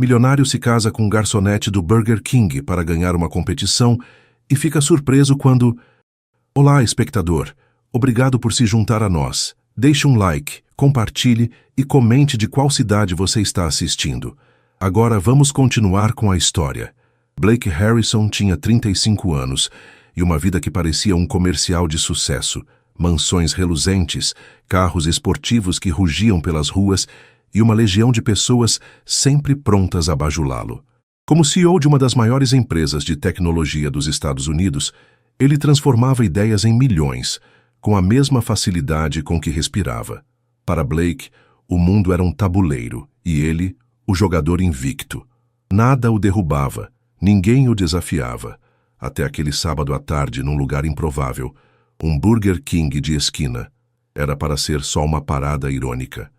Milionário se casa com um garçonete do Burger King para ganhar uma competição e fica surpreso quando... Olá, espectador. Obrigado por se juntar a nós. Deixe um like, compartilhe e comente de qual cidade você está assistindo. Agora vamos continuar com a história. Blake Harrison tinha 35 anos e uma vida que parecia um comercial de sucesso. Mansões reluzentes, carros esportivos que rugiam pelas ruas e uma legião de pessoas sempre prontas a bajulá-lo. Como CEO de uma das maiores empresas de tecnologia dos Estados Unidos, ele transformava ideias em milhões, com a mesma facilidade com que respirava. Para Blake, o mundo era um tabuleiro e ele, o jogador invicto. Nada o derrubava, ninguém o desafiava. Até aquele sábado à tarde, num lugar improvável, um Burger King de esquina. Era para ser só uma parada irônica.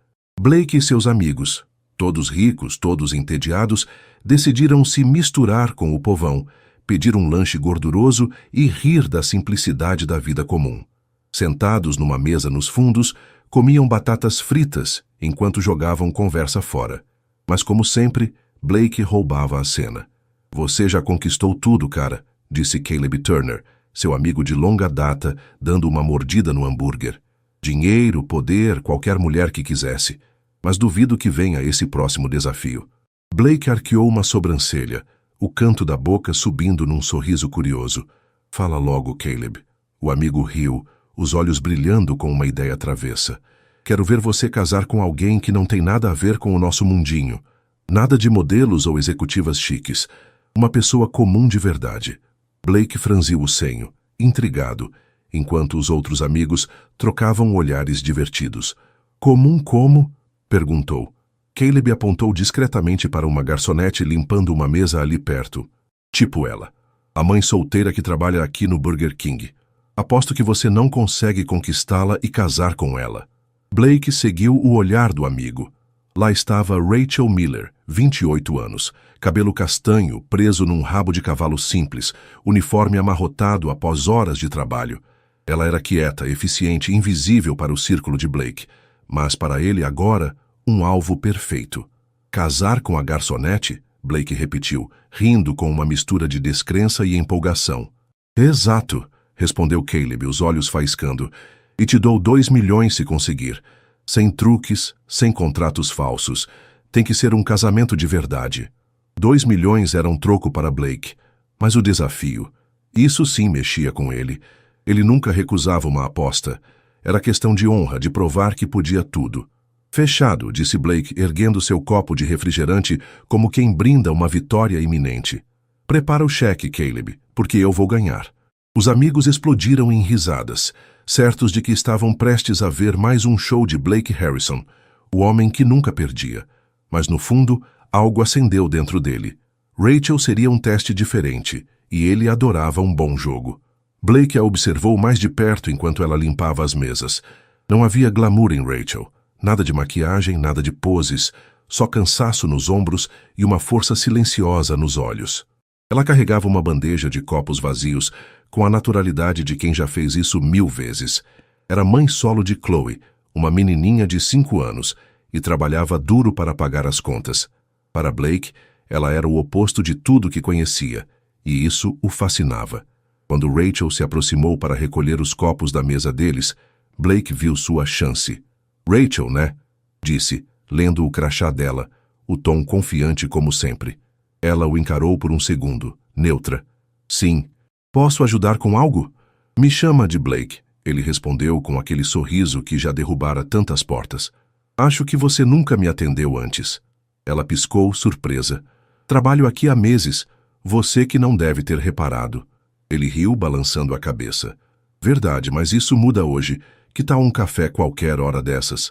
Blake e seus amigos, todos ricos, todos entediados, decidiram se misturar com o povão, pedir um lanche gorduroso e rir da simplicidade da vida comum. Sentados numa mesa nos fundos, comiam batatas fritas enquanto jogavam conversa fora. Mas, como sempre, Blake roubava a cena. "Você já conquistou tudo, cara", disse Caleb Turner, seu amigo de longa data, dando uma mordida no hambúrguer. "Dinheiro, poder, qualquer mulher que quisesse. Mas duvido que venha esse próximo desafio." Blake arqueou uma sobrancelha, o canto da boca subindo num sorriso curioso. "Fala logo, Caleb." O amigo riu, os olhos brilhando com uma ideia travessa. "Quero ver você casar com alguém que não tem nada a ver com o nosso mundinho. Nada de modelos ou executivas chiques. Uma pessoa comum de verdade." Blake franziu o senho, intrigado, enquanto os outros amigos trocavam olhares divertidos. "Comum como?" perguntou. Caleb apontou discretamente para uma garçonete limpando uma mesa ali perto. "Tipo ela. A mãe solteira que trabalha aqui no Burger King. Aposto que você não consegue conquistá-la e casar com ela." Blake seguiu o olhar do amigo. Lá estava Rachel Miller, 28 anos, cabelo castanho, preso num rabo de cavalo simples, uniforme amarrotado após horas de trabalho. Ela era quieta, eficiente, invisível para o círculo de Blake, mas para ele agora, um alvo perfeito. "Casar com a garçonete?" Blake repetiu, rindo com uma mistura de descrença e empolgação. "Exato", respondeu Caleb, os olhos faiscando. "E te dou 2 milhões se conseguir. Sem truques, sem contratos falsos. Tem que ser um casamento de verdade." 2 milhões era um troco para Blake, mas o desafio, isso sim mexia com ele. Ele nunca recusava uma aposta. Era questão de honra, de provar que podia tudo. "Fechado", disse Blake, erguendo seu copo de refrigerante como quem brinda uma vitória iminente. "Prepara o cheque, Caleb, porque eu vou ganhar." Os amigos explodiram em risadas, certos de que estavam prestes a ver mais um show de Blake Harrison, o homem que nunca perdia. Mas no fundo, algo acendeu dentro dele. Rachel seria um teste diferente, e ele adorava um bom jogo. Blake a observou mais de perto enquanto ela limpava as mesas. Não havia glamour em Rachel. Nada de maquiagem, nada de poses, só cansaço nos ombros e uma força silenciosa nos olhos. Ela carregava uma bandeja de copos vazios, com a naturalidade de quem já fez isso 1000 vezes. Era mãe solo de Chloe, uma menininha de 5 anos, e trabalhava duro para pagar as contas. Para Blake, ela era o oposto de tudo que conhecia, e isso o fascinava. Quando Rachel se aproximou para recolher os copos da mesa deles, Blake viu sua chance. "Rachel, né?" disse, lendo o crachá dela, o tom confiante como sempre. Ela o encarou por um segundo, neutra. "Sim. Posso ajudar com algo?" "Me chama de Blake", ele respondeu com aquele sorriso que já derrubara tantas portas. "Acho que você nunca me atendeu antes." Ela piscou, surpresa. "Trabalho aqui há meses. Você que não deve ter reparado." Ele riu, balançando a cabeça. "Verdade, mas isso muda hoje. Que tal um café qualquer hora dessas?"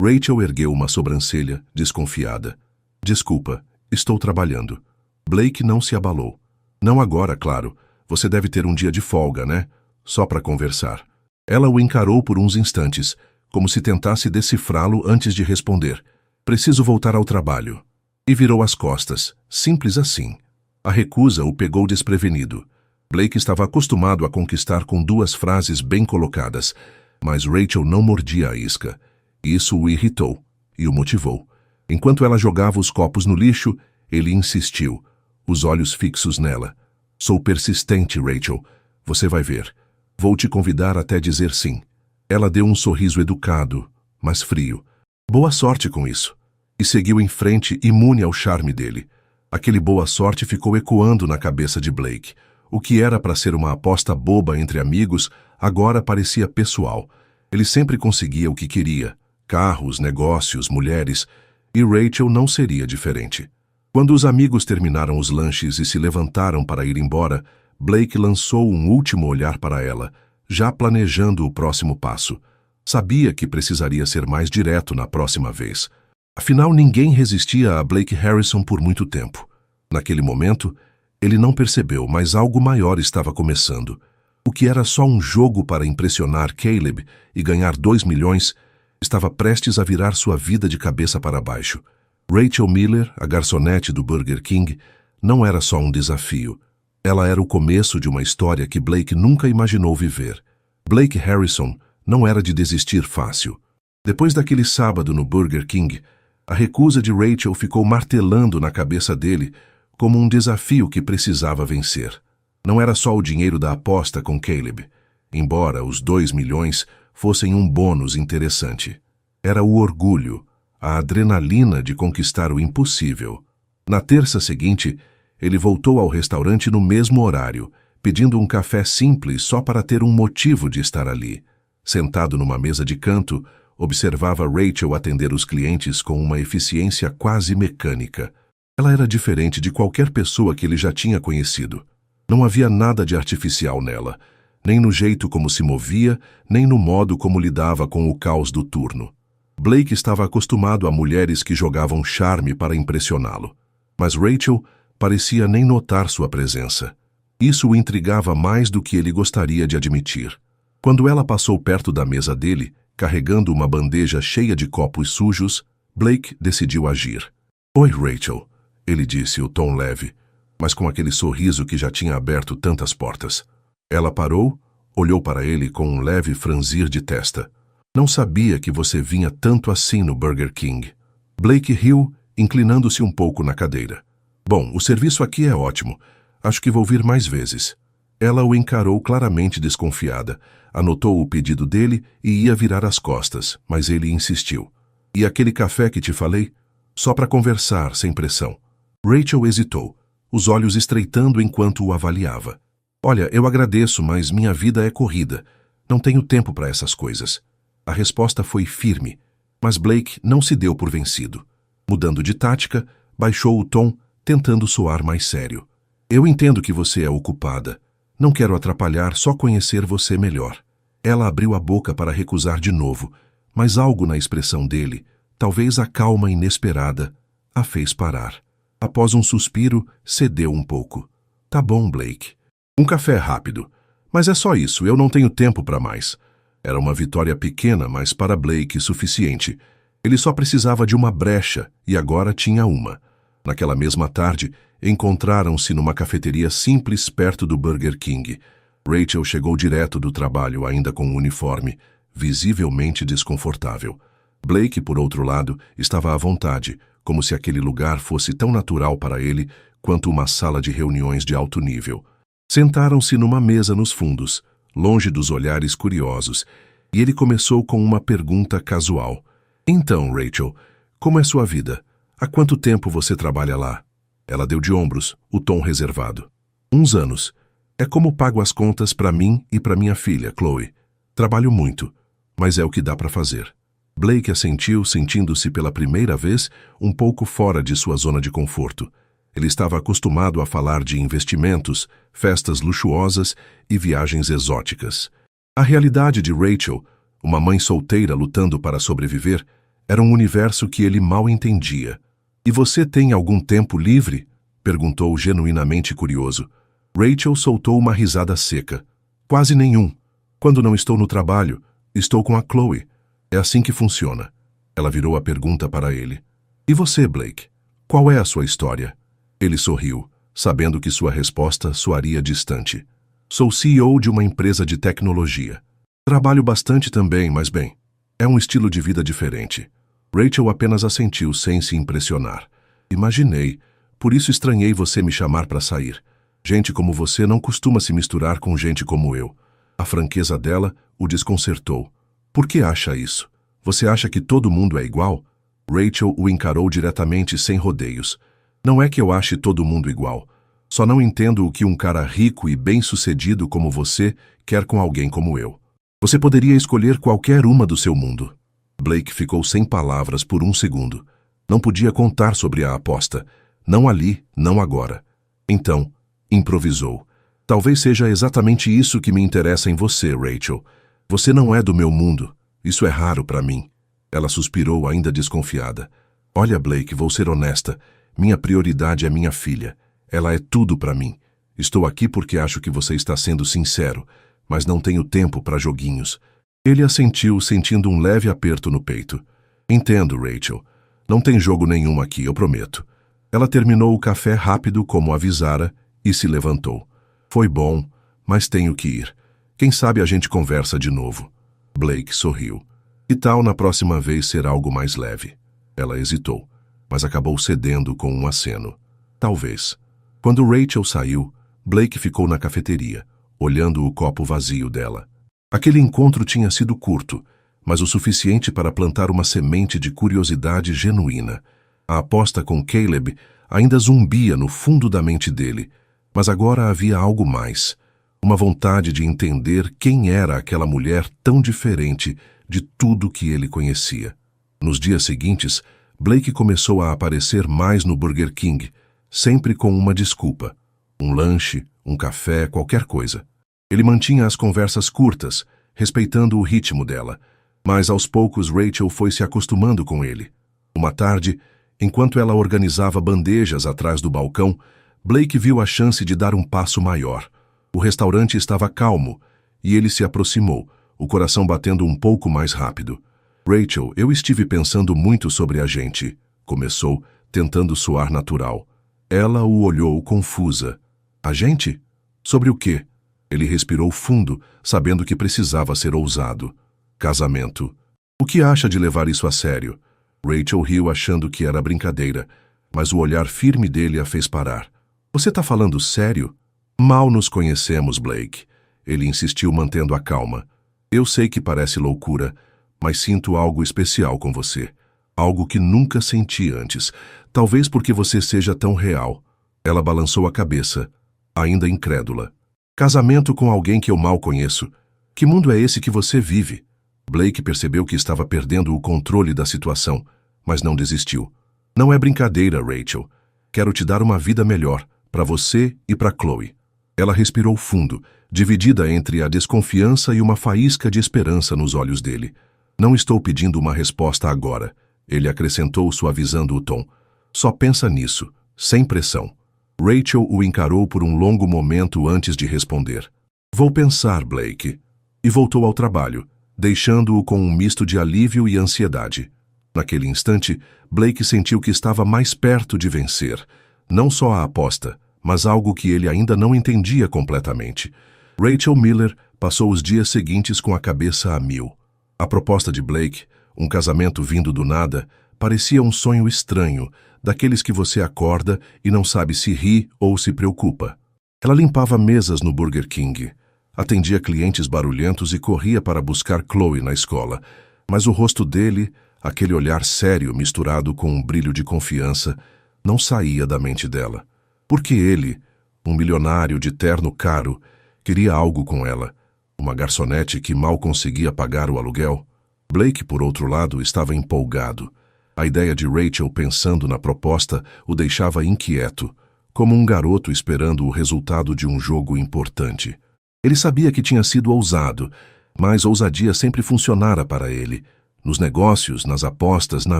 Rachel ergueu uma sobrancelha, desconfiada. "Desculpa, estou trabalhando." Blake não se abalou. "Não agora, claro. Você deve ter um dia de folga, né? Só para conversar." Ela o encarou por uns instantes, como se tentasse decifrá-lo antes de responder. "Preciso voltar ao trabalho." E virou as costas, simples assim. A recusa o pegou desprevenido. Blake estava acostumado a conquistar com 2 frases bem colocadas, mas Rachel não mordia a isca. Isso o irritou e o motivou. Enquanto ela jogava os copos no lixo, Ele insistiu, os olhos fixos nela. Sou persistente, Rachel. Você vai ver. Vou te convidar até dizer sim. Ela deu um sorriso educado, mas frio. Boa sorte com isso. E seguiu em frente, imune ao charme dele. Aquele boa sorte ficou ecoando na cabeça de Blake. O que era para ser uma aposta boba entre amigos, agora parecia pessoal. Ele sempre conseguia o que queria. Carros, negócios, mulheres. E Rachel não seria diferente. Quando os amigos terminaram os lanches e se levantaram para ir embora, Blake lançou um último olhar para ela, já planejando o próximo passo. Sabia que precisaria ser mais direto na próxima vez. Afinal, ninguém resistia a Blake Harrison por muito tempo. Naquele momento, ele não percebeu, mas algo maior estava começando. O que era só um jogo para impressionar Caleb e ganhar 2 milhões, estava prestes a virar sua vida de cabeça para baixo. Rachel Miller, a garçonete do Burger King, não era só um desafio. Ela era o começo de uma história que Blake nunca imaginou viver. Blake Harrison não era de desistir fácil. Depois daquele sábado no Burger King, a recusa de Rachel ficou martelando na cabeça dele como um desafio que precisava vencer. Não era só o dinheiro da aposta com Caleb, embora os 2 milhões fossem um bônus interessante. Era o orgulho, a adrenalina de conquistar o impossível. Na terça seguinte, ele voltou ao restaurante no mesmo horário, pedindo um café simples só para ter um motivo de estar ali. Sentado numa mesa de canto, observava Rachel atender os clientes com uma eficiência quase mecânica. Ela era diferente de qualquer pessoa que ele já tinha conhecido. Não havia nada de artificial nela, nem no jeito como se movia, nem no modo como lidava com o caos do turno. Blake estava acostumado a mulheres que jogavam charme para impressioná-lo. Mas Rachel parecia nem notar sua presença. Isso o intrigava mais do que ele gostaria de admitir. Quando ela passou perto da mesa dele, carregando uma bandeja cheia de copos sujos, Blake decidiu agir. "Oi, Rachel", ele disse, o tom leve, mas com aquele sorriso que já tinha aberto tantas portas. Ela parou, olhou para ele com um leve franzir de testa. "Não sabia que você vinha tanto assim no Burger King." Blake riu, inclinando-se um pouco na cadeira. "Bom, o serviço aqui é ótimo. Acho que vou vir mais vezes." Ela o encarou claramente desconfiada, anotou o pedido dele e ia virar as costas, mas ele insistiu. "E aquele café que te falei? Só para conversar, sem pressão." Rachel hesitou, os olhos estreitando enquanto o avaliava. "Olha, eu agradeço, mas minha vida é corrida. Não tenho tempo para essas coisas." A resposta foi firme, mas Blake não se deu por vencido. Mudando de tática, baixou o tom, tentando soar mais sério. "Eu entendo que você é ocupada. Não quero atrapalhar, só conhecer você melhor." Ela abriu a boca para recusar de novo, mas algo na expressão dele, talvez a calma inesperada, a fez parar. Após um suspiro, cedeu um pouco. "Tá bom, Blake. Um café rápido. Mas é só isso, eu não tenho tempo para mais." Era uma vitória pequena, mas para Blake suficiente. Ele só precisava de uma brecha, e agora tinha uma. Naquela mesma tarde, encontraram-se numa cafeteria simples perto do Burger King. Rachel chegou direto do trabalho, ainda com o uniforme, visivelmente desconfortável. Blake, por outro lado, estava à vontade, como se aquele lugar fosse tão natural para ele quanto uma sala de reuniões de alto nível. Sentaram-se numa mesa nos fundos, longe dos olhares curiosos, e ele começou com uma pergunta casual. "Então, Rachel, como é sua vida? Há quanto tempo você trabalha lá?" Ela deu de ombros, o tom reservado. "Uns anos. É como pago as contas para mim e para minha filha, Chloe. Trabalho muito, mas é o que dá para fazer." Blake assentiu, sentindo-se pela primeira vez um pouco fora de sua zona de conforto. Ele estava acostumado a falar de investimentos, festas luxuosas e viagens exóticas. A realidade de Rachel, uma mãe solteira lutando para sobreviver, era um universo que ele mal entendia. "E você tem algum tempo livre?" perguntou genuinamente curioso. Rachel soltou uma risada seca. "Quase nenhum. Quando não estou no trabalho, estou com a Chloe. É assim que funciona." Ela virou a pergunta para ele. "E você, Blake? Qual é a sua história?" Ele sorriu, sabendo que sua resposta soaria distante. "Sou CEO de uma empresa de tecnologia. Trabalho bastante também, mas bem, é um estilo de vida diferente." Rachel apenas assentiu sem se impressionar. "Imaginei. Por isso estranhei você me chamar para sair. Gente como você não costuma se misturar com gente como eu. A franqueza dela o desconcertou. Por que acha isso? Você acha que todo mundo é igual? Rachel o encarou diretamente sem rodeios. Não é que eu ache todo mundo igual. Só não entendo o que um cara rico e bem-sucedido como você quer com alguém como eu. Você poderia escolher qualquer uma do seu mundo. Blake ficou sem palavras por um segundo. Não podia contar sobre a aposta. Não ali, não agora. Então, improvisou. Talvez seja exatamente isso que me interessa em você, Rachel. Você não é do meu mundo. Isso é raro para mim. Ela suspirou, ainda desconfiada. Olha, Blake, vou ser honesta. Minha prioridade é minha filha. Ela é tudo para mim. Estou aqui porque acho que você está sendo sincero, mas não tenho tempo para joguinhos. Ele assentiu, sentindo um leve aperto no peito. Entendo, Rachel. Não tem jogo nenhum aqui, eu prometo. Ela terminou o café rápido, como avisara, e se levantou. Foi bom, mas tenho que ir. Quem sabe a gente conversa de novo. Blake sorriu. Que tal na próxima vez ser algo mais leve? Ela hesitou, mas acabou cedendo com um aceno. Talvez. Quando Rachel saiu, Blake ficou na cafeteria, olhando o copo vazio dela. Aquele encontro tinha sido curto, mas o suficiente para plantar uma semente de curiosidade genuína. A aposta com Caleb ainda zumbia no fundo da mente dele, mas agora havia algo mais. Uma vontade de entender quem era aquela mulher tão diferente de tudo que ele conhecia. Nos dias seguintes, Blake começou a aparecer mais no Burger King, sempre com uma desculpa. Um lanche, um café, qualquer coisa. Ele mantinha as conversas curtas, respeitando o ritmo dela, mas aos poucos Rachel foi se acostumando com ele. Uma tarde, enquanto ela organizava bandejas atrás do balcão, Blake viu a chance de dar um passo maior. O restaurante estava calmo, e ele se aproximou, o coração batendo um pouco mais rápido. Rachel, eu estive pensando muito sobre a gente, começou, tentando soar natural. Ela o olhou confusa. A gente? Sobre o quê? Ele respirou fundo, sabendo que precisava ser ousado. Casamento. O que acha de levar isso a sério? Rachel riu achando que era brincadeira, mas o olhar firme dele a fez parar. Você tá falando sério? Mal nos conhecemos, Blake. Ele insistiu, mantendo a calma. Eu sei que parece loucura, mas sinto algo especial com você. Algo que nunca senti antes. Talvez porque você seja tão real. Ela balançou a cabeça, ainda incrédula. Casamento com alguém que eu mal conheço. Que mundo é esse que você vive? Blake percebeu que estava perdendo o controle da situação, mas não desistiu. Não é brincadeira, Rachel. Quero te dar uma vida melhor, para você e para Chloe. Ela respirou fundo, dividida entre a desconfiança e uma faísca de esperança nos olhos dele. Não estou pedindo uma resposta agora, ele acrescentou, suavizando o tom. Só pensa nisso, sem pressão. Rachel o encarou por um longo momento antes de responder. Vou pensar, Blake. E voltou ao trabalho, deixando-o com um misto de alívio e ansiedade. Naquele instante, Blake sentiu que estava mais perto de vencer. Não só a aposta, mas algo que ele ainda não entendia completamente. Rachel Miller passou os dias seguintes com a cabeça a mil. A proposta de Blake, um casamento vindo do nada, parecia um sonho estranho, daqueles que você acorda e não sabe se ri ou se preocupa. Ela limpava mesas no Burger King, atendia clientes barulhentos e corria para buscar Chloe na escola, mas o rosto dele, aquele olhar sério misturado com um brilho de confiança, não saía da mente dela. Porque ele, um milionário de terno caro, queria algo com ela, uma garçonete que mal conseguia pagar o aluguel. Blake, por outro lado, estava empolgado. A ideia de Rachel pensando na proposta o deixava inquieto, como um garoto esperando o resultado de um jogo importante. Ele sabia que tinha sido ousado, mas ousadia sempre funcionara para ele, nos negócios, nas apostas, na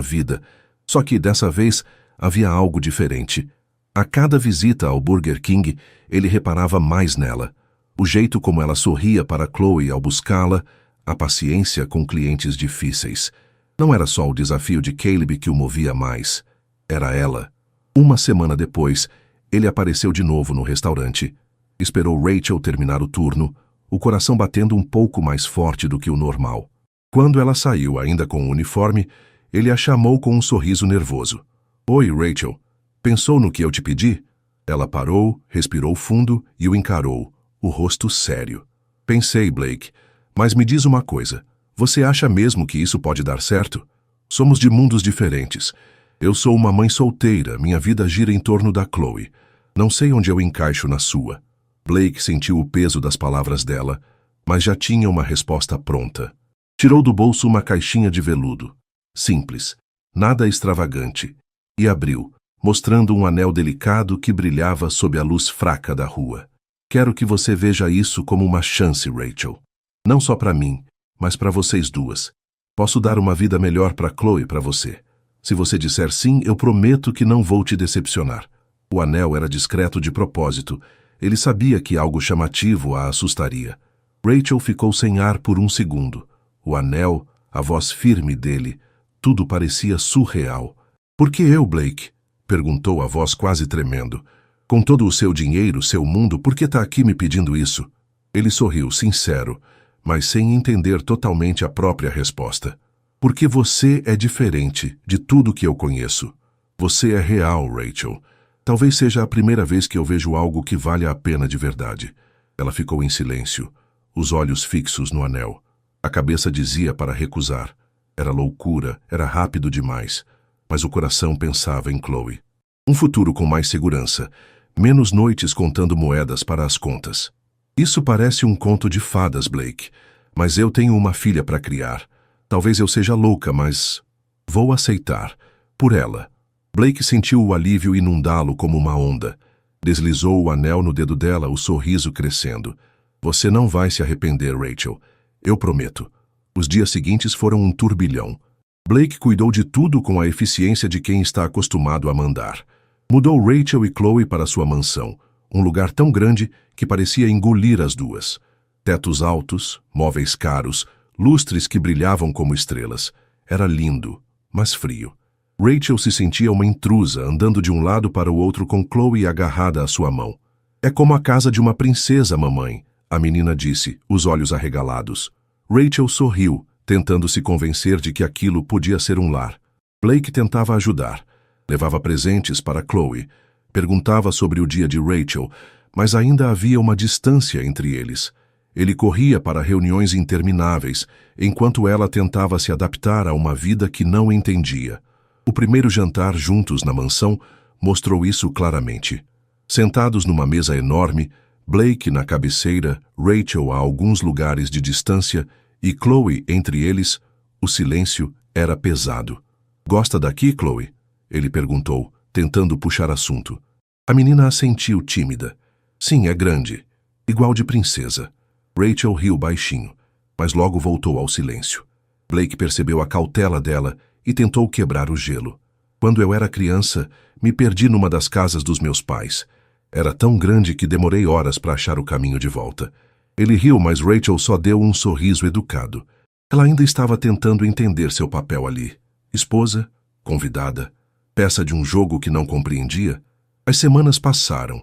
vida. Só que, dessa vez, havia algo diferente. A cada visita ao Burger King, ele reparava mais nela. O jeito como ela sorria para Chloe ao buscá-la, a paciência com clientes difíceis. Não era só o desafio de Caleb que o movia mais. Era ela. Uma semana depois, ele apareceu de novo no restaurante. Esperou Rachel terminar o turno, o coração batendo um pouco mais forte do que o normal. Quando ela saiu, ainda com o uniforme, ele a chamou com um sorriso nervoso. Oi, Rachel. Pensou no que eu te pedi? Ela parou, respirou fundo e o encarou, o rosto sério. Pensei, Blake, mas me diz uma coisa. Você acha mesmo que isso pode dar certo? Somos de mundos diferentes. Eu sou uma mãe solteira, minha vida gira em torno da Chloe. Não sei onde eu encaixo na sua. Blake sentiu o peso das palavras dela, mas já tinha uma resposta pronta. Tirou do bolso uma caixinha de veludo. Simples, nada extravagante, e abriu, mostrando um anel delicado que brilhava sob a luz fraca da rua. Quero que você veja isso como uma chance, Rachel. Não só para mim, mas para vocês duas. Posso dar uma vida melhor para Chloe e para você. Se você disser sim, eu prometo que não vou te decepcionar. O anel era discreto de propósito. Ele sabia que algo chamativo a assustaria. Rachel ficou sem ar por um segundo. O anel, a voz firme dele, tudo parecia surreal. Por que eu, Blake? Perguntou a voz quase tremendo. Com todo o seu dinheiro, seu mundo, por que está aqui me pedindo isso? Ele sorriu, sincero, mas sem entender totalmente a própria resposta. Porque você é diferente de tudo que eu conheço. Você é real, Rachel. Talvez seja a primeira vez que eu vejo algo que vale a pena de verdade. Ela ficou em silêncio, os olhos fixos no anel. A cabeça dizia para recusar. Era loucura, era rápido demais. Mas o coração pensava em Chloe. Um futuro com mais segurança, menos noites contando moedas para as contas. Isso parece um conto de fadas, Blake, mas eu tenho uma filha para criar. Talvez eu seja louca, mas vou aceitar. Por ela. Blake sentiu o alívio inundá-lo como uma onda. Deslizou o anel no dedo dela, o sorriso crescendo. Você não vai se arrepender, Rachel. Eu prometo. Os dias seguintes foram um turbilhão. Blake cuidou de tudo com a eficiência de quem está acostumado a mandar. Mudou Rachel e Chloe para sua mansão, um lugar tão grande que parecia engolir as duas. Tetos altos, móveis caros, lustres que brilhavam como estrelas. Era lindo, mas frio. Rachel se sentia uma intrusa, andando de um lado para o outro com Chloe agarrada à sua mão. É como a casa de uma princesa, mamãe, a menina disse, os olhos arregalados. Rachel sorriu, tentando se convencer de que aquilo podia ser um lar. Blake tentava ajudar. Levava presentes para Chloe. Perguntava sobre o dia de Rachel, mas ainda havia uma distância entre eles. Ele corria para reuniões intermináveis, enquanto ela tentava se adaptar a uma vida que não entendia. O primeiro jantar juntos na mansão mostrou isso claramente. Sentados numa mesa enorme, Blake na cabeceira, Rachel a alguns lugares de distância e Chloe entre eles, o silêncio era pesado. Gosta daqui, Chloe? Ele perguntou, tentando puxar assunto. A menina assentiu tímida. Sim, é grande. Igual de princesa. Rachel riu baixinho, mas logo voltou ao silêncio. Blake percebeu a cautela dela e tentou quebrar o gelo. Quando eu era criança, me perdi numa das casas dos meus pais. Era tão grande que demorei horas para achar o caminho de volta. Ele riu, mas Rachel só deu um sorriso educado. Ela ainda estava tentando entender seu papel ali. Esposa, convidada, peça de um jogo que não compreendia. As semanas passaram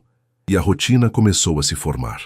e a rotina começou a se formar.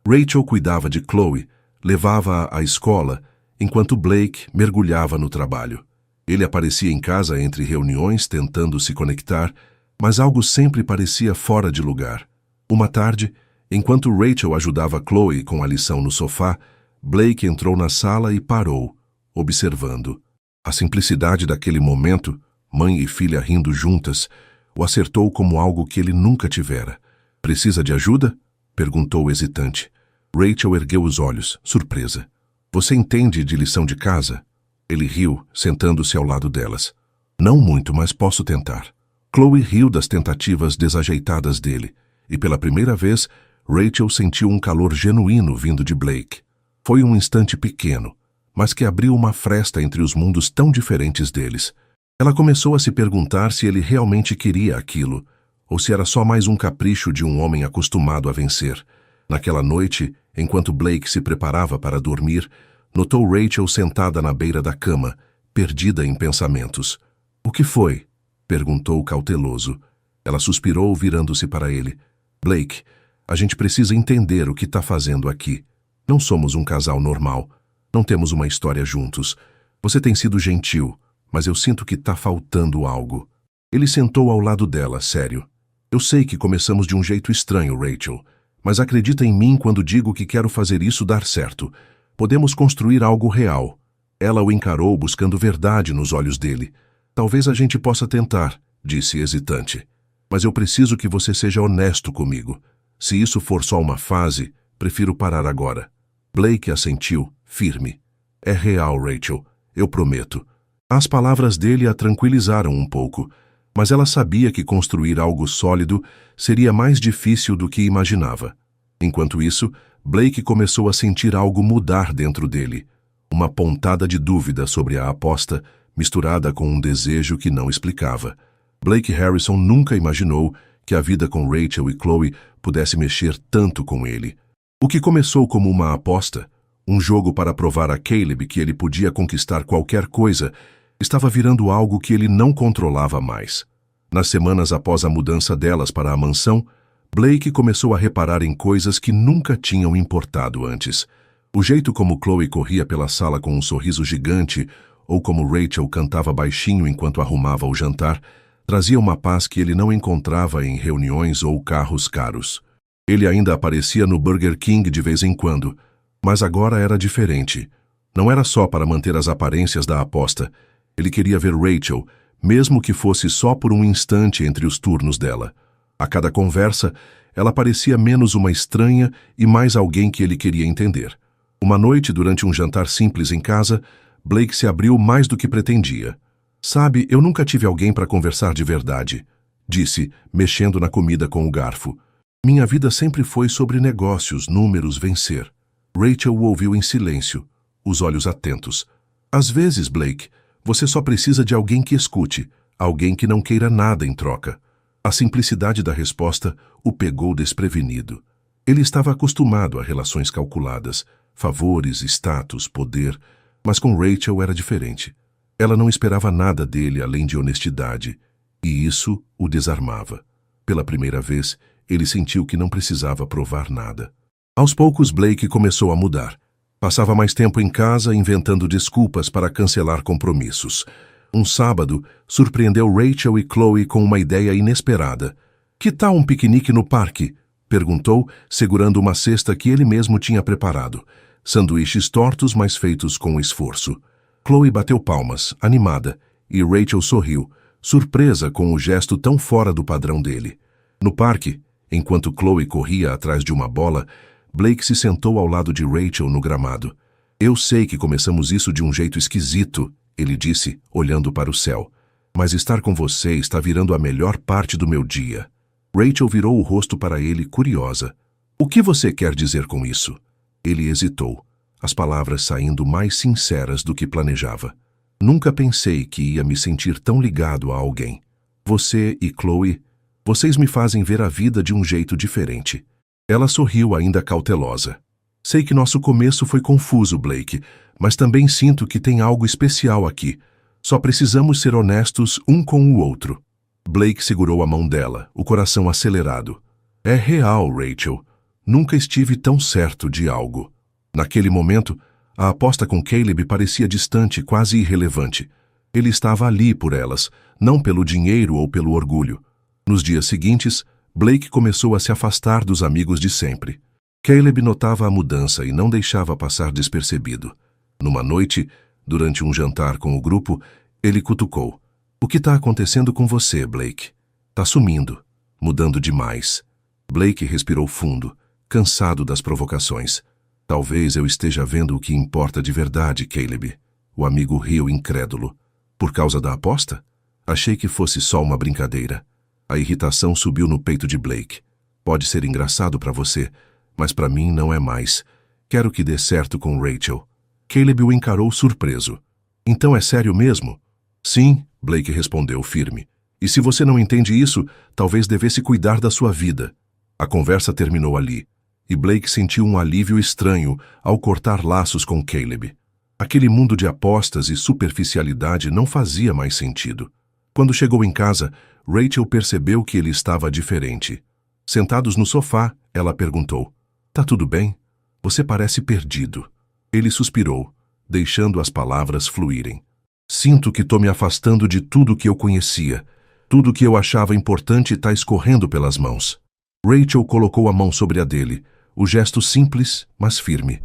Rachel cuidava de Chloe, levava-a à escola, enquanto Blake mergulhava no trabalho. Ele aparecia em casa entre reuniões tentando se conectar, mas algo sempre parecia fora de lugar. Uma tarde, enquanto Rachel ajudava Chloe com a lição no sofá, Blake entrou na sala e parou, observando. A simplicidade daquele momento, mãe e filha rindo juntas, o acertou como algo que ele nunca tivera. Precisa de ajuda? Perguntou hesitante. Rachel ergueu os olhos, surpresa. Você entende de lição de casa? Ele riu, sentando-se ao lado delas. Não muito, mas posso tentar. Chloe riu das tentativas desajeitadas dele, e pela primeira vez, Rachel sentiu um calor genuíno vindo de Blake. Foi um instante pequeno, mas que abriu uma fresta entre os mundos tão diferentes deles. Ela começou a se perguntar se ele realmente queria aquilo, ou se era só mais um capricho de um homem acostumado a vencer. Naquela noite, enquanto Blake se preparava para dormir, notou Rachel sentada na beira da cama, perdida em pensamentos. O que foi? Perguntou cauteloso. Ela suspirou, virando-se para ele. Blake, a gente precisa entender o que está fazendo aqui. Não somos um casal normal. Não temos uma história juntos. Você tem sido gentil, mas eu sinto que está faltando algo. Ele sentou ao lado dela, sério. Eu sei que começamos de um jeito estranho, Rachel, mas acredita em mim quando digo que quero fazer isso dar certo. Podemos construir algo real. Ela o encarou buscando verdade nos olhos dele. Talvez a gente possa tentar, disse hesitante. Mas eu preciso que você seja honesto comigo. Se isso for só uma fase, prefiro parar agora. Blake assentiu, firme. É real, Rachel. Eu prometo. As palavras dele a tranquilizaram um pouco, mas ela sabia que construir algo sólido seria mais difícil do que imaginava. Enquanto isso, Blake começou a sentir algo mudar dentro dele. Uma pontada de dúvida sobre a aposta, misturada com um desejo que não explicava. Blake Harrison nunca imaginou que a vida com Rachel e Chloe pudesse mexer tanto com ele. O que começou como uma aposta, um jogo para provar a Caleb que ele podia conquistar qualquer coisa, estava virando algo que ele não controlava mais. Nas semanas após a mudança delas para a mansão, Blake começou a reparar em coisas que nunca tinham importado antes. O jeito como Chloe corria pela sala com um sorriso gigante, ou como Rachel cantava baixinho enquanto arrumava o jantar, trazia uma paz que ele não encontrava em reuniões ou carros caros. Ele ainda aparecia no Burger King de vez em quando, mas agora era diferente. Não era só para manter as aparências da aposta. Ele queria ver Rachel, mesmo que fosse só por um instante entre os turnos dela. A cada conversa, ela parecia menos uma estranha e mais alguém que ele queria entender. Uma noite, durante um jantar simples em casa, Blake se abriu mais do que pretendia. Sabe, eu nunca tive alguém para conversar de verdade, disse, mexendo na comida com o garfo. Minha vida sempre foi sobre negócios, números, vencer. Rachel o ouviu em silêncio, os olhos atentos. Às vezes, Blake, você só precisa de alguém que escute, alguém que não queira nada em troca. A simplicidade da resposta o pegou desprevenido. Ele estava acostumado a relações calculadas, favores, status, poder, mas com Rachel era diferente. Ela não esperava nada dele além de honestidade, e isso o desarmava. Pela primeira vez, ele sentiu que não precisava provar nada. Aos poucos, Blake começou a mudar. Passava mais tempo em casa inventando desculpas para cancelar compromissos. Um sábado, surpreendeu Rachel e Chloe com uma ideia inesperada. Que tal um piquenique no parque? Perguntou, segurando uma cesta que ele mesmo tinha preparado. Sanduíches tortos, mas feitos com esforço. Chloe bateu palmas, animada, e Rachel sorriu, surpresa com o gesto tão fora do padrão dele. No parque, enquanto Chloe corria atrás de uma bola, Blake se sentou ao lado de Rachel no gramado. Eu sei que começamos isso de um jeito esquisito, ele disse, olhando para o céu. Mas estar com você está virando a melhor parte do meu dia. Rachel virou o rosto para ele, curiosa. O que você quer dizer com isso? Ele hesitou, as palavras saindo mais sinceras do que planejava. Nunca pensei que ia me sentir tão ligado a alguém. Você e Chloe, vocês me fazem ver a vida de um jeito diferente. Ela sorriu ainda cautelosa. Sei que nosso começo foi confuso, Blake, mas também sinto que tem algo especial aqui. Só precisamos ser honestos um com o outro. Blake segurou a mão dela, o coração acelerado. É real, Rachel. Nunca estive tão certo de algo. Naquele momento, a aposta com Caleb parecia distante, quase irrelevante. Ele estava ali por elas, não pelo dinheiro ou pelo orgulho. Nos dias seguintes, Blake começou a se afastar dos amigos de sempre. Caleb notava a mudança e não deixava passar despercebido. Numa noite, durante um jantar com o grupo, ele cutucou. O que está acontecendo com você, Blake? Tá sumindo, mudando demais. Blake respirou fundo, cansado das provocações. Talvez eu esteja vendo o que importa de verdade, Caleb. O amigo riu incrédulo. Por causa da aposta? Achei que fosse só uma brincadeira. A irritação subiu no peito de Blake. Pode ser engraçado para você, mas para mim não é mais. Quero que dê certo com Rachel. Caleb o encarou surpreso. Então é sério mesmo? Sim, Blake respondeu firme. E se você não entende isso, talvez devesse cuidar da sua vida. A conversa terminou ali, e Blake sentiu um alívio estranho ao cortar laços com Caleb. Aquele mundo de apostas e superficialidade não fazia mais sentido. Quando chegou em casa, Rachel percebeu que ele estava diferente. Sentados no sofá, ela perguntou, Tá tudo bem? Você parece perdido. Ele suspirou, deixando as palavras fluírem. Sinto que estou me afastando de tudo que eu conhecia. Tudo que eu achava importante está escorrendo pelas mãos. Rachel colocou a mão sobre a dele, o gesto simples, mas firme.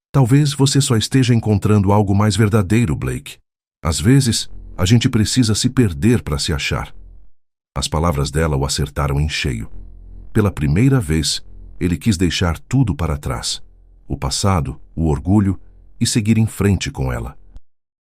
Talvez você só esteja encontrando algo mais verdadeiro, Blake. Às vezes, a gente precisa se perder para se achar. As palavras dela o acertaram em cheio. Pela primeira vez, ele quis deixar tudo para trás. O passado, o orgulho, e seguir em frente com ela.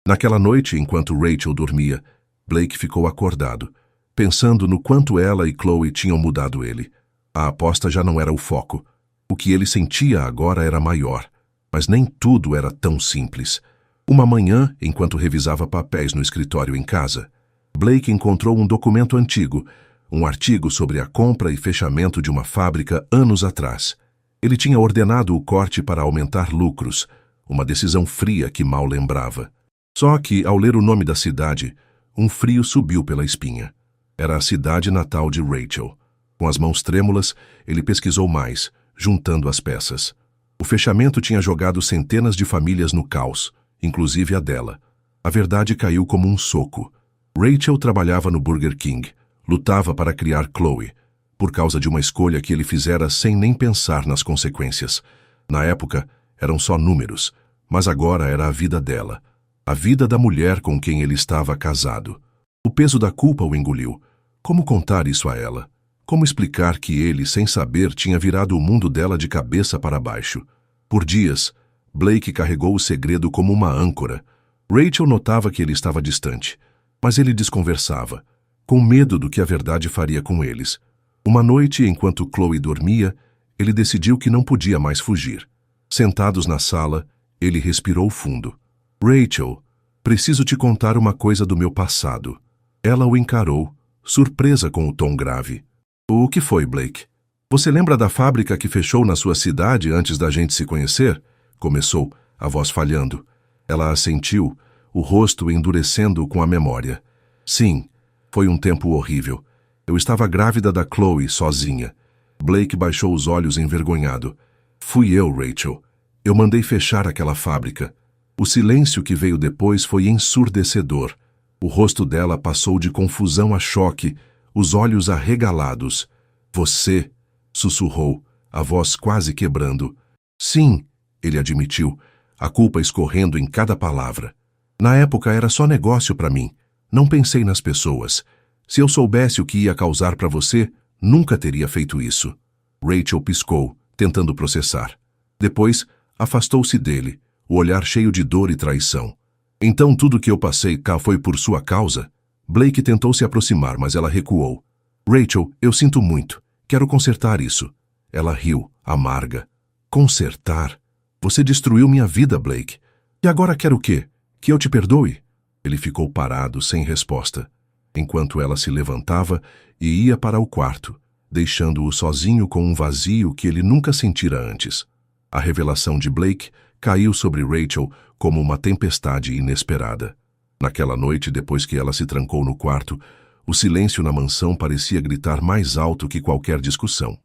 Naquela noite, enquanto Rachel dormia, Blake ficou acordado, pensando no quanto ela e Chloe tinham mudado ele. A aposta já não era o foco. O que ele sentia agora era maior. Mas nem tudo era tão simples. Uma manhã, enquanto revisava papéis no escritório em casa, Blake encontrou um documento antigo, um artigo sobre a compra e fechamento de uma fábrica anos atrás. Ele tinha ordenado o corte para aumentar lucros, uma decisão fria que mal lembrava. Só que, ao ler o nome da cidade, um frio subiu pela espinha. Era a cidade natal de Rachel. Com as mãos trêmulas, ele pesquisou mais, juntando as peças. O fechamento tinha jogado centenas de famílias no caos, inclusive a dela. A verdade caiu como um soco. Rachel trabalhava no Burger King, lutava para criar Chloe, por causa de uma escolha que ele fizera sem nem pensar nas consequências. Na época, eram só números, mas agora era a vida dela, a vida da mulher com quem ele estava casado. O peso da culpa o engoliu. Como contar isso a ela? Como explicar que ele, sem saber, tinha virado o mundo dela de cabeça para baixo? Por dias, Blake carregou o segredo como uma âncora. Rachel notava que ele estava distante, mas ele desconversava, com medo do que a verdade faria com eles. Uma noite, enquanto Chloe dormia, ele decidiu que não podia mais fugir. Sentados na sala, ele respirou fundo. Rachel, preciso te contar uma coisa do meu passado. Ela o encarou, surpresa com o tom grave. O que foi, Blake? Você lembra da fábrica que fechou na sua cidade antes da gente se conhecer? Começou, a voz falhando. Ela assentiu, o rosto endurecendo com a memória. Sim, foi um tempo horrível. Eu estava grávida da Chloe, sozinha. Blake baixou os olhos envergonhado. Fui eu, Rachel. Eu mandei fechar aquela fábrica. O silêncio que veio depois foi ensurdecedor. O rosto dela passou de confusão a choque, os olhos arregalados. Você, sussurrou, a voz quase quebrando. Sim, ele admitiu, a culpa escorrendo em cada palavra. Na época era só negócio para mim. Não pensei nas pessoas. Se eu soubesse o que ia causar para você, nunca teria feito isso. Rachel piscou, tentando processar. Depois, afastou-se dele, o olhar cheio de dor e traição. Então tudo que eu passei cá foi por sua causa? Blake tentou se aproximar, mas ela recuou. Rachel, eu sinto muito. Quero consertar isso. Ela riu, amarga. Consertar? Você destruiu minha vida, Blake. E agora quer o quê? Que eu te perdoe? Ele ficou parado, sem resposta, enquanto ela se levantava e ia para o quarto, deixando-o sozinho com um vazio que ele nunca sentira antes. A revelação de Blake caiu sobre Rachel como uma tempestade inesperada. Naquela noite, depois que ela se trancou no quarto, o silêncio na mansão parecia gritar mais alto que qualquer discussão.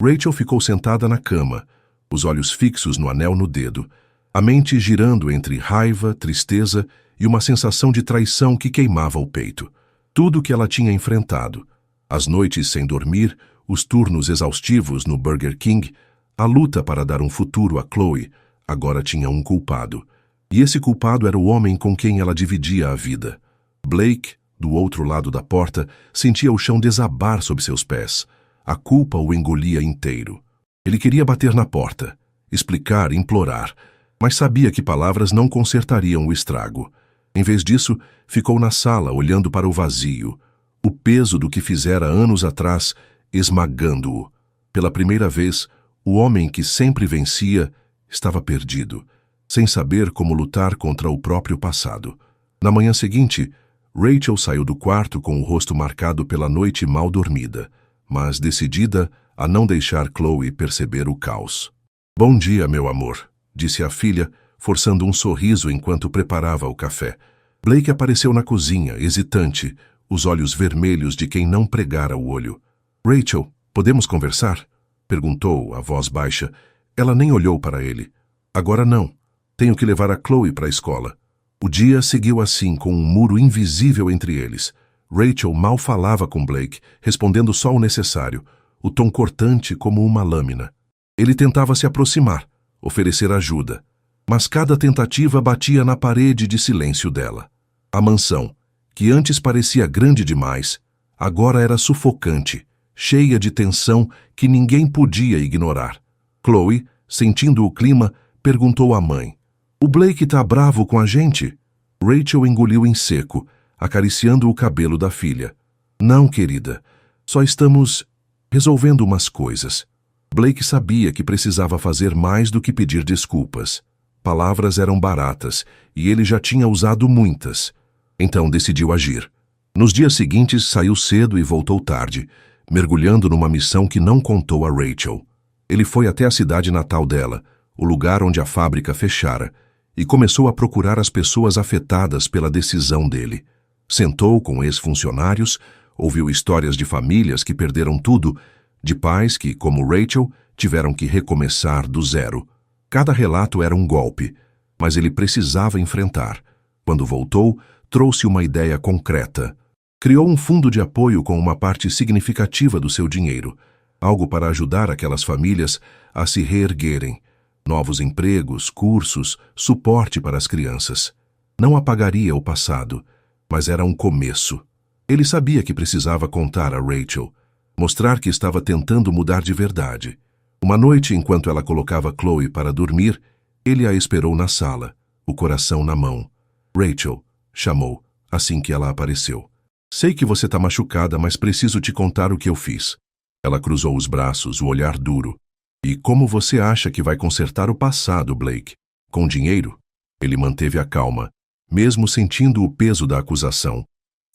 Rachel ficou sentada na cama, os olhos fixos no anel no dedo, a mente girando entre raiva, tristeza e uma sensação de traição que queimava o peito. Tudo que ela tinha enfrentado, as noites sem dormir, os turnos exaustivos no Burger King, a luta para dar um futuro a Chloe, agora tinha um culpado. E esse culpado era o homem com quem ela dividia a vida. Blake, do outro lado da porta, sentia o chão desabar sob seus pés. A culpa o engolia inteiro. Ele queria bater na porta, explicar, implorar, mas sabia que palavras não consertariam o estrago. Em vez disso, ficou na sala, olhando para o vazio, o peso do que fizera anos atrás, esmagando-o. Pela primeira vez, o homem que sempre vencia estava perdido, sem saber como lutar contra o próprio passado. Na manhã seguinte, Rachel saiu do quarto com o rosto marcado pela noite mal dormida, mas decidida a não deixar Chloe perceber o caos. Bom dia, meu amor, disse a filha, forçando um sorriso enquanto preparava o café. Blake apareceu na cozinha, hesitante, os olhos vermelhos de quem não pregara o olho. Rachel, podemos conversar? Perguntou, a voz baixa. Ela nem olhou para ele. Agora não. Tenho que levar a Chloe para a escola. O dia seguiu assim, com um muro invisível entre eles. Rachel mal falava com Blake, respondendo só o necessário, o tom cortante como uma lâmina. Ele tentava se aproximar, oferecer ajuda, mas cada tentativa batia na parede de silêncio dela. A mansão, que antes parecia grande demais, agora era sufocante, cheia de tensão que ninguém podia ignorar. Chloe, sentindo o clima, perguntou à mãe: "O Blake tá bravo com a gente?" Rachel engoliu em seco, acariciando o cabelo da filha. "Não, querida. Só estamos resolvendo umas coisas." Blake sabia que precisava fazer mais do que pedir desculpas. Palavras eram baratas, e ele já tinha usado muitas. Então decidiu agir. Nos dias seguintes, saiu cedo e voltou tarde, mergulhando numa missão que não contou a Rachel. Ele foi até a cidade natal dela, o lugar onde a fábrica fechara, e começou a procurar as pessoas afetadas pela decisão dele. Sentou com ex-funcionários, ouviu histórias de famílias que perderam tudo, de pais que, como Rachel, tiveram que recomeçar do zero. Cada relato era um golpe, mas ele precisava enfrentar. Quando voltou, trouxe uma ideia concreta. Criou um fundo de apoio com uma parte significativa do seu dinheiro, algo para ajudar aquelas famílias a se reerguerem. Novos empregos, cursos, suporte para as crianças. Não apagaria o passado, mas era um começo. Ele sabia que precisava contar a Rachel, mostrar que estava tentando mudar de verdade. Uma noite, enquanto ela colocava Chloe para dormir, ele a esperou na sala, o coração na mão. "Rachel", chamou, assim que ela apareceu. "Sei que você está machucada, mas preciso te contar o que eu fiz." Ela cruzou os braços, o olhar duro. "E como você acha que vai consertar o passado, Blake? Com dinheiro?" Ele manteve a calma, mesmo sentindo o peso da acusação.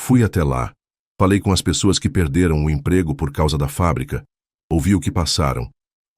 "Fui até lá. Falei com as pessoas que perderam o emprego por causa da fábrica. Ouvi o que passaram.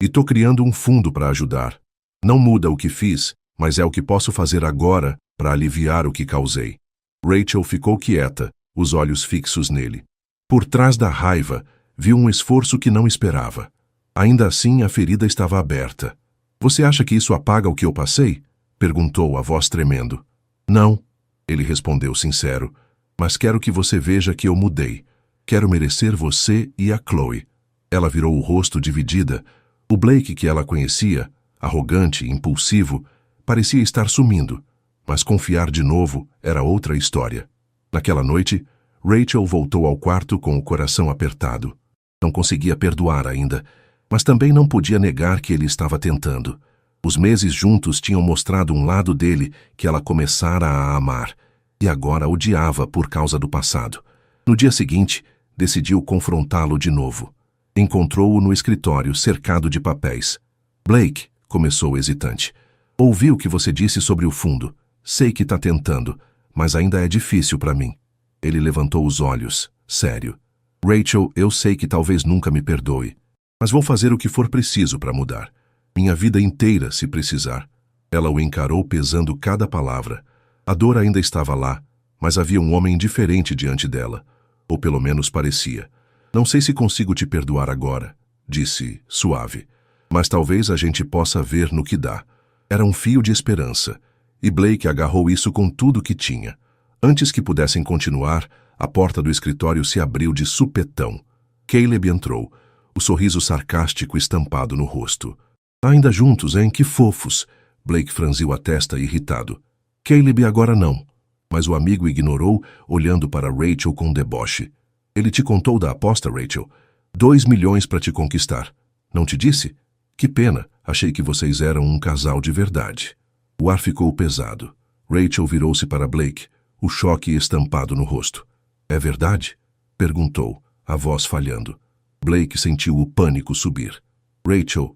E tô criando um fundo para ajudar. Não muda o que fiz, mas é o que posso fazer agora para aliviar o que causei." Rachel ficou quieta, os olhos fixos nele. Por trás da raiva, viu um esforço que não esperava. Ainda assim, a ferida estava aberta. "Você acha que isso apaga o que eu passei?" perguntou, a voz tremendo. "Não", ele respondeu sincero, "mas quero que você veja que eu mudei. Quero merecer você e a Chloe." Ela virou o rosto dividida. O Blake que ela conhecia, arrogante e impulsivo, parecia estar sumindo, mas confiar de novo era outra história. Naquela noite, Rachel voltou ao quarto com o coração apertado. Não conseguia perdoar ainda, mas também não podia negar que ele estava tentando. Os meses juntos tinham mostrado um lado dele que ela começara a amar, e agora odiava por causa do passado. No dia seguinte, decidiu confrontá-lo de novo. Encontrou-o no escritório, cercado de papéis. "Blake", começou hesitante, "ouvi o que você disse sobre o fundo. Sei que está tentando, mas ainda é difícil para mim." Ele levantou os olhos, sério. "Rachel, eu sei que talvez nunca me perdoe, mas vou fazer o que for preciso para mudar. Minha vida inteira, se precisar." Ela o encarou pesando cada palavra. A dor ainda estava lá, mas havia um homem diferente diante dela, ou pelo menos parecia. "Não sei se consigo te perdoar agora", disse, suave, "mas talvez a gente possa ver no que dá." Era um fio de esperança, e Blake agarrou isso com tudo que tinha. Antes que pudessem continuar, a porta do escritório se abriu de supetão. Caleb entrou, o sorriso sarcástico estampado no rosto. "Ainda juntos, hein? Que fofos!" Blake franziu a testa irritado. "Caleb, agora não." Mas o amigo ignorou, olhando para Rachel com deboche. "Ele te contou da aposta, Rachel? 2 milhões para te conquistar. Não te disse? Que pena, achei que vocês eram um casal de verdade." O ar ficou pesado. Rachel virou-se para Blake, o choque estampado no rosto. "É verdade?" perguntou, a voz falhando. Blake sentiu o pânico subir. "Rachel,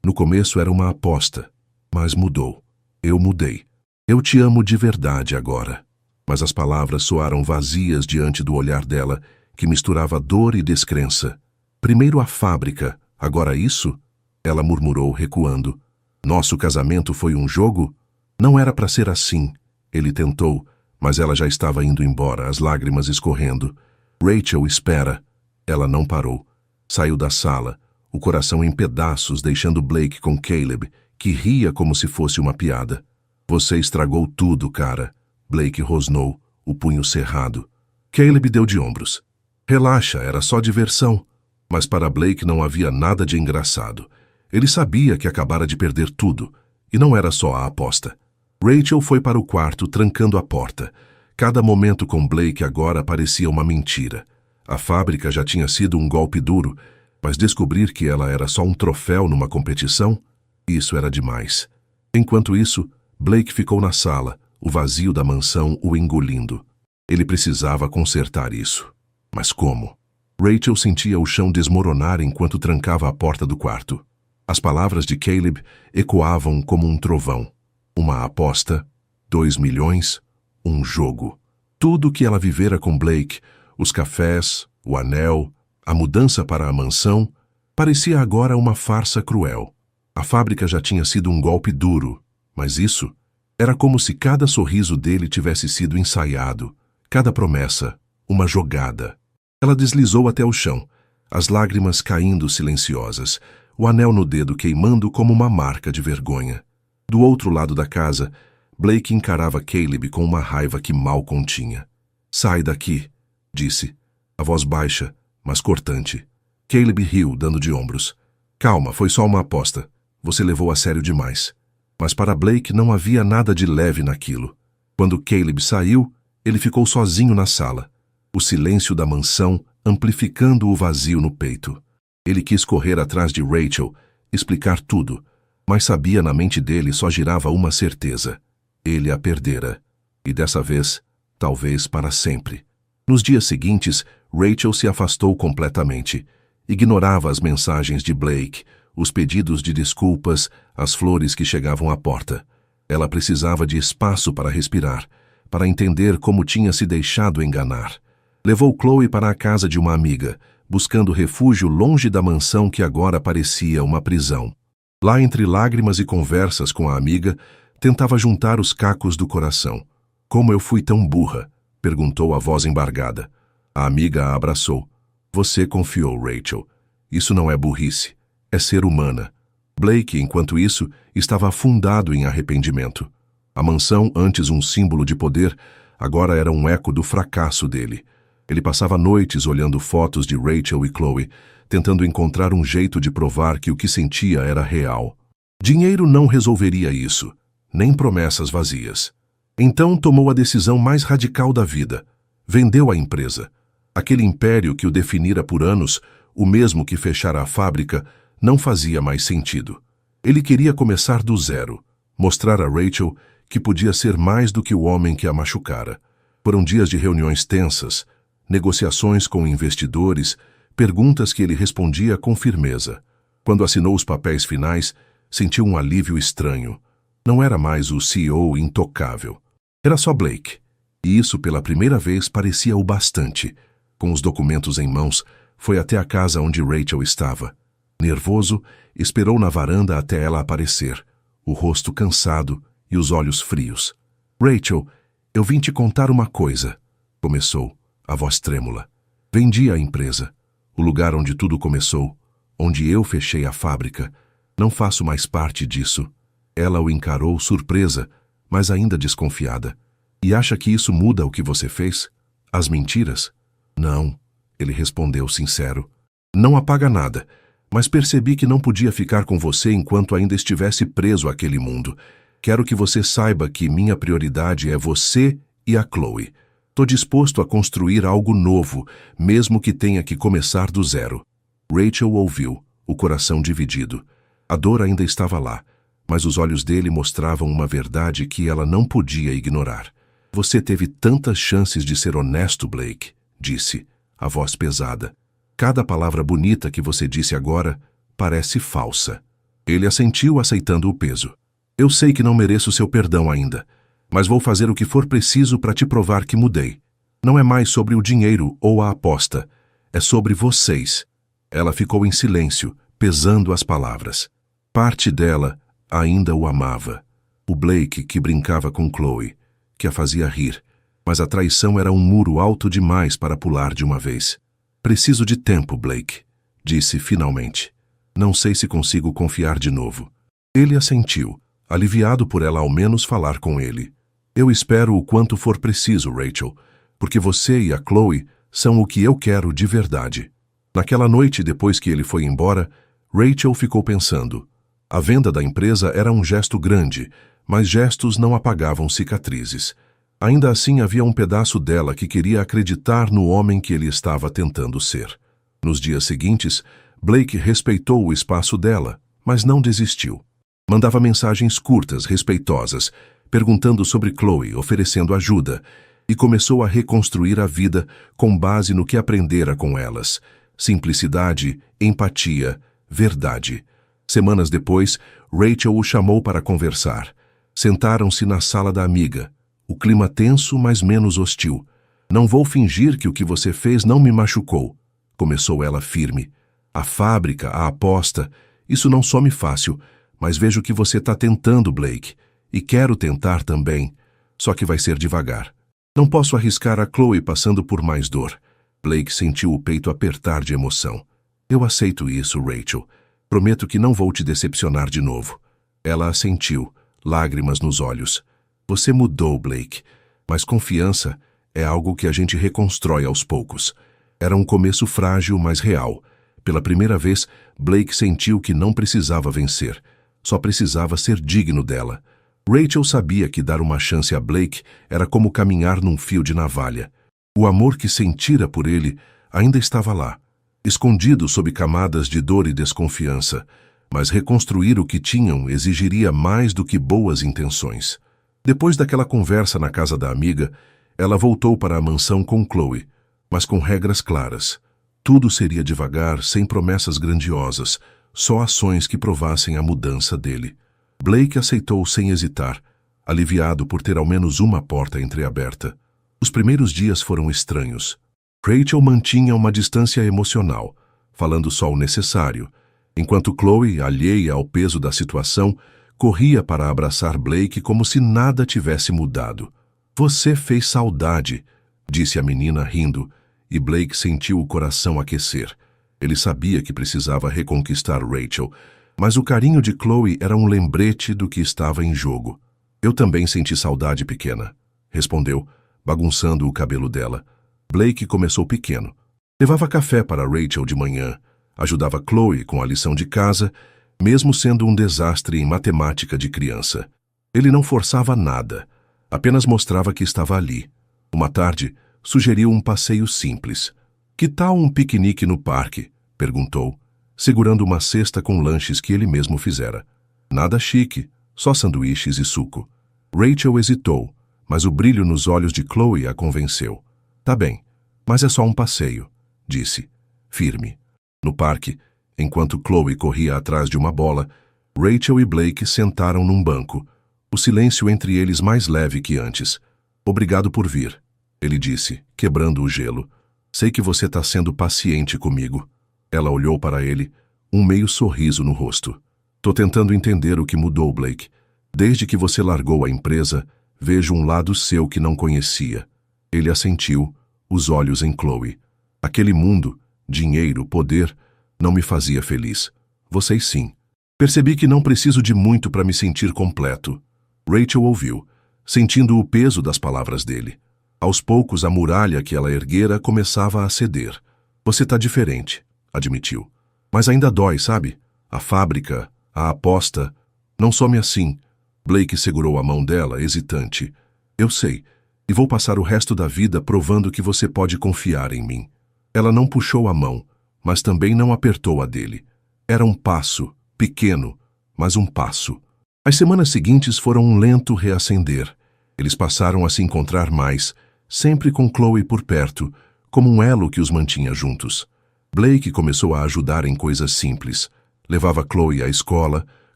no começo era uma aposta, mas mudou. Eu mudei. Eu te amo de verdade agora." Mas as palavras soaram vazias diante do olhar dela, que misturava dor e descrença. "Primeiro a fábrica, agora isso?" Ela murmurou, recuando. "Nosso casamento foi um jogo? Não era para ser assim." Ele tentou, mas ela já estava indo embora, as lágrimas escorrendo. "Rachel, espera." Ela não parou. Saiu da sala, o coração em pedaços, deixando Blake com Caleb, que ria como se fosse uma piada. "Você estragou tudo, cara." Blake rosnou, o punho cerrado. Caleb deu de ombros. Relaxa, era só diversão. Mas para Blake não havia nada de engraçado. Ele sabia que acabara de perder tudo, e não era só a aposta. Rachel foi para o quarto, trancando a porta. Cada momento com Blake agora parecia uma mentira. A fábrica já tinha sido um golpe duro, mas descobrir que ela era só um troféu numa competição, isso era demais. Enquanto isso, Blake ficou na sala, o vazio da mansão o engolindo. Ele precisava consertar isso. Mas como? Rachel sentia o chão desmoronar enquanto trancava a porta do quarto. As palavras de Caleb ecoavam como um trovão. Uma aposta, 2 milhões, um jogo. Tudo o que ela vivera com Blake, os cafés, o anel, a mudança para a mansão, parecia agora uma farsa cruel. A fábrica já tinha sido um golpe duro, mas isso era como se cada sorriso dele tivesse sido ensaiado, cada promessa, uma jogada. Ela deslizou até o chão, as lágrimas caindo silenciosas, o anel no dedo queimando como uma marca de vergonha. Do outro lado da casa, Blake encarava Caleb com uma raiva que mal continha. "Sai daqui", disse, a voz baixa, mas cortante. Caleb riu, dando de ombros. "Calma, foi só uma aposta. Você levou a sério demais." Mas para Blake não havia nada de leve naquilo. Quando Caleb saiu, ele ficou sozinho na sala. O silêncio da mansão amplificando o vazio no peito. Ele quis correr atrás de Rachel, explicar tudo, mas sabia na mente dele só girava uma certeza. Ele a perdera. E dessa vez, talvez para sempre. Nos dias seguintes, Rachel se afastou completamente. Ignorava as mensagens de Blake, os pedidos de desculpas, as flores que chegavam à porta. Ela precisava de espaço para respirar, para entender como tinha se deixado enganar. Levou Chloe para a casa de uma amiga, buscando refúgio longe da mansão que agora parecia uma prisão. Lá, entre lágrimas e conversas com a amiga, tentava juntar os cacos do coração. "Como eu fui tão burra?", perguntou a voz embargada. A amiga a abraçou. "Você confiou, Rachel. Isso não é burrice, é ser humana." Blake, enquanto isso, estava afundado em arrependimento. A mansão, antes um símbolo de poder, agora era um eco do fracasso dele. Ele passava noites olhando fotos de Rachel e Chloe, tentando encontrar um jeito de provar que o que sentia era real. Dinheiro não resolveria isso, nem promessas vazias. Então tomou a decisão mais radical da vida. Vendeu a empresa. Aquele império que o definira por anos, o mesmo que fechara a fábrica, não fazia mais sentido. Ele queria começar do zero, mostrar a Rachel que podia ser mais do que o homem que a machucara. Foram dias de reuniões tensas, negociações com investidores, perguntas que ele respondia com firmeza. Quando assinou os papéis finais, sentiu um alívio estranho. Não era mais o CEO intocável. Era só Blake. E isso, pela primeira vez, parecia o bastante. Com os documentos em mãos, foi até a casa onde Rachel estava. Nervoso, esperou na varanda até ela aparecer, o rosto cansado e os olhos frios. "Rachel, eu vim te contar uma coisa", começou, a voz trêmula. "Vendi a empresa, o lugar onde tudo começou, onde eu fechei a fábrica. Não faço mais parte disso." Ela o encarou surpresa, mas ainda desconfiada. "E acha que isso muda o que você fez? As mentiras?" "Não", ele respondeu sincero. "Não apaga nada, mas percebi que não podia ficar com você enquanto ainda estivesse preso àquele mundo. Quero que você saiba que minha prioridade é você e a Chloe. Tô disposto a construir algo novo, mesmo que tenha que começar do zero." Rachel ouviu, o coração dividido. A dor ainda estava lá, mas os olhos dele mostravam uma verdade que ela não podia ignorar. "Você teve tantas chances de ser honesto, Blake", disse, a voz pesada. "Cada palavra bonita que você disse agora parece falsa." Ele assentiu, aceitando o peso. "Eu sei que não mereço seu perdão ainda, mas vou fazer o que for preciso para te provar que mudei. Não é mais sobre o dinheiro ou a aposta, é sobre vocês." Ela ficou em silêncio, pesando as palavras. Parte dela ainda o amava. O Blake que brincava com Chloe, que a fazia rir, mas a traição era um muro alto demais para pular de uma vez. "Preciso de tempo, Blake", disse finalmente. "Não sei se consigo confiar de novo." Ele assentiu, aliviado por ela ao menos falar com ele. "Eu espero o quanto for preciso, Rachel. porque você e a Chloe são o que eu quero de verdade. Naquela noite, depois que ele foi embora, Rachel ficou pensando. A venda da empresa era um gesto grande, mas gestos não apagavam cicatrizes. Ainda assim, havia um pedaço dela que queria acreditar no homem que ele estava tentando ser. Nos dias seguintes, Blake respeitou o espaço dela, mas não desistiu. Mandava mensagens curtas, respeitosas, perguntando sobre Chloe, oferecendo ajuda, e começou a reconstruir a vida com base no que aprendera com elas. Simplicidade, empatia, verdade. Semanas depois, Rachel o chamou para conversar. Sentaram-se na sala da amiga. O clima tenso, mas menos hostil. Não vou fingir que o que você fez não me machucou, começou ela firme. A fábrica, a aposta, isso não some fácil, mas vejo que você está tentando, Blake. E quero tentar também, só que vai ser devagar. Não posso arriscar a Chloe passando por mais dor. Blake sentiu o peito apertar de emoção. Eu aceito isso, Rachel. Prometo que não vou te decepcionar de novo. Ela assentiu, lágrimas nos olhos. Você mudou, Blake, mas confiança é algo que a gente reconstrói aos poucos. Era um começo frágil, mas real. Pela primeira vez, Blake sentiu que não precisava vencer. Só precisava ser digno dela. Rachel sabia que dar uma chance a Blake era como caminhar num fio de navalha. O amor que sentira por ele ainda estava lá, escondido sob camadas de dor e desconfiança, mas reconstruir o que tinham exigiria mais do que boas intenções. Depois daquela conversa na casa da amiga, ela voltou para a mansão com Chloe, mas com regras claras. Tudo seria devagar, sem promessas grandiosas, só ações que provassem a mudança dele. Blake aceitou sem hesitar, aliviado por ter ao menos uma porta entreaberta. Os primeiros dias foram estranhos. Rachel mantinha uma distância emocional, falando só o necessário, enquanto Chloe, alheia ao peso da situação, corria para abraçar Blake como se nada tivesse mudado. Você fez saudade, disse a menina rindo, e Blake sentiu o coração aquecer. Ele sabia que precisava reconquistar Rachel, mas o carinho de Chloe era um lembrete do que estava em jogo. Eu também senti saudade, pequena, respondeu, bagunçando o cabelo dela. Blake começou pequeno. Levava café para Rachel de manhã, ajudava Chloe com a lição de casa, mesmo sendo um desastre em matemática de criança. Ele não forçava nada, apenas mostrava que estava ali. Uma tarde, sugeriu um passeio simples. Que tal um piquenique no parque? Perguntou, segurando uma cesta com lanches que ele mesmo fizera. Nada chique, só sanduíches e suco. Rachel hesitou, mas o brilho nos olhos de Chloe a convenceu. Tá bem, mas é só um passeio, disse, firme. No parque, enquanto Chloe corria atrás de uma bola, Rachel e Blake sentaram num banco, o silêncio entre eles mais leve que antes. Obrigado por vir, ele disse, quebrando o gelo. Sei que você está sendo paciente comigo. Ela olhou para ele, um meio sorriso no rosto. Tô tentando entender o que mudou, Blake. Desde que você largou a empresa, vejo um lado seu que não conhecia. Ele assentiu, os olhos em Chloe. Aquele mundo, dinheiro, poder, não me fazia feliz. Vocês sim. Percebi que não preciso de muito para me sentir completo. Rachel ouviu, sentindo o peso das palavras dele. Aos poucos, a muralha que ela erguera começava a ceder. Você tá diferente, admitiu. Mas ainda dói, sabe? A fábrica, a aposta. Não some assim. Blake segurou a mão dela, hesitante. Eu sei, e vou passar o resto da vida provando que você pode confiar em mim. Ela não puxou a mão, mas também não apertou a dele. Era um passo, pequeno, mas um passo. As semanas seguintes foram um lento reacender. Eles passaram a se encontrar mais, sempre com Chloe por perto, como um elo que os mantinha juntos. Blake começou a ajudar em coisas simples. Levava Chloe à escola,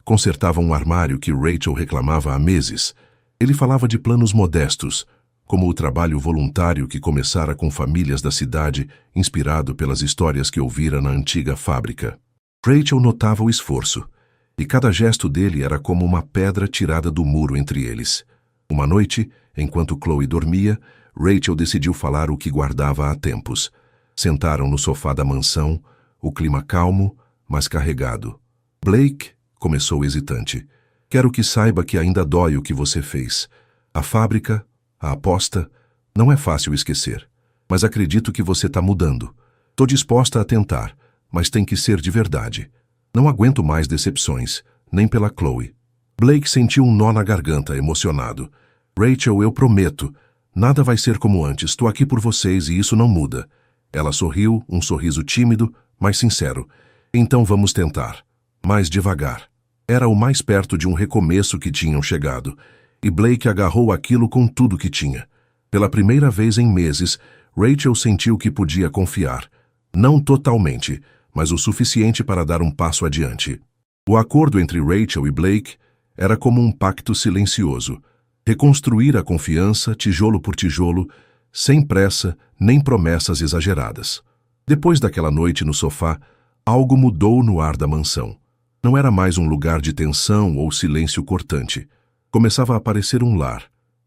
consertava um armário que Rachel reclamava há meses. Ele falava de planos modestos, como o trabalho voluntário que começara com famílias da cidade, inspirado pelas histórias que ouvira na antiga fábrica. Rachel notava o esforço, e cada gesto dele era como uma pedra tirada do muro entre eles. Uma noite, enquanto Chloe dormia, Rachel decidiu falar o que guardava há tempos. Sentaram no sofá da mansão, o clima calmo, mas carregado. Blake, começou hesitante, quero que saiba que ainda dói o que você fez. A fábrica, a aposta, Não é fácil esquecer, mas acredito que você está mudando. Tô disposta a tentar, mas tem que ser de verdade. Não aguento mais decepções, nem pela Chloe. Blake sentiu um nó na garganta, emocionado. Rachel, eu prometo, nada vai ser como antes. Estou aqui por vocês e isso não muda. Ela sorriu, um sorriso tímido, mas sincero. Então vamos tentar. Mais devagar. Era o mais perto de um recomeço que tinham chegado, e Blake agarrou aquilo com tudo que tinha. Pela primeira vez em meses, Rachel sentiu que podia confiar. Não totalmente, mas o suficiente para dar um passo adiante. O acordo entre Rachel e Blake era como um pacto silencioso. Reconstruir a confiança, tijolo por tijolo, sem pressa nem promessas exageradas. Depois daquela noite no sofá, algo mudou no ar da mansão. Não era mais um lugar de tensão ou silêncio cortante. Começava a parecer um lar,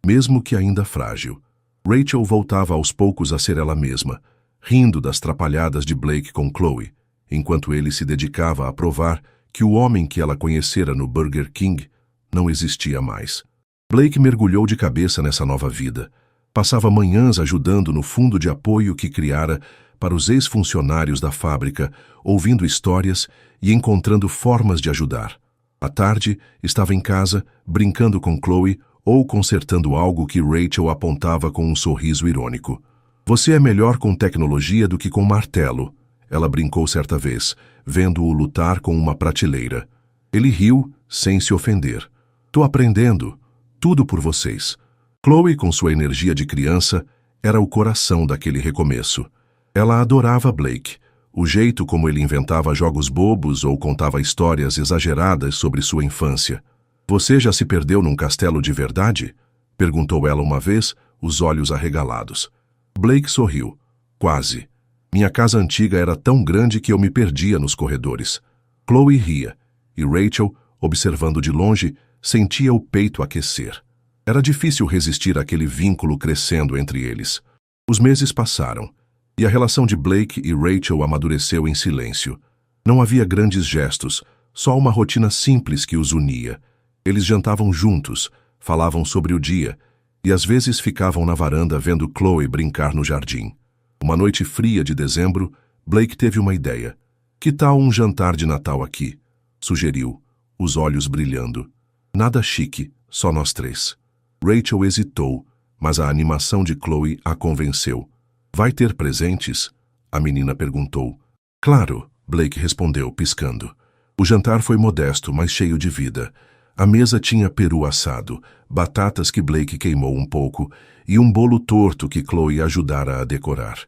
mesmo que ainda frágil. Rachel voltava aos poucos a ser ela mesma, rindo das trapalhadas de Blake com Chloe, enquanto ele se dedicava a provar que o homem que ela conhecera no Burger King não existia mais. Blake mergulhou de cabeça nessa nova vida. Passava manhãs ajudando no fundo de apoio que criara para os ex-funcionários da fábrica, ouvindo histórias e encontrando formas de ajudar. À tarde, estava em casa, brincando com Chloe ou consertando algo que Rachel apontava com um sorriso irônico. Você é melhor com tecnologia do que com martelo, ela brincou certa vez, vendo-o lutar com uma prateleira. Ele riu, sem se ofender. Tô aprendendo. Tudo por vocês. Chloe, com sua energia de criança, era o coração daquele recomeço. Ela adorava Blake, o jeito como ele inventava jogos bobos ou contava histórias exageradas sobre sua infância. Você já se perdeu num castelo de verdade? Perguntou ela uma vez, os olhos arregalados. Blake sorriu. Quase. Minha casa antiga era tão grande que eu me perdia nos corredores. Chloe ria, e Rachel, observando de longe, sentia o peito aquecer. Era difícil resistir àquele vínculo crescendo entre eles. Os meses passaram, e a relação de Blake e Rachel amadureceu em silêncio. Não havia grandes gestos, só uma rotina simples que os unia. Eles jantavam juntos, falavam sobre o dia, e às vezes ficavam na varanda vendo Chloe brincar no jardim. Uma noite fria de dezembro, Blake teve uma ideia. Que tal um jantar de Natal aqui? Sugeriu, os olhos brilhando. Nada chique, só nós três. Rachel hesitou, mas a animação de Chloe a convenceu. Vai ter presentes? A menina perguntou. Claro, Blake respondeu, piscando. O jantar foi modesto, mas cheio de vida. A mesa tinha peru assado, batatas que Blake queimou um pouco e um bolo torto que Chloe ajudara a decorar.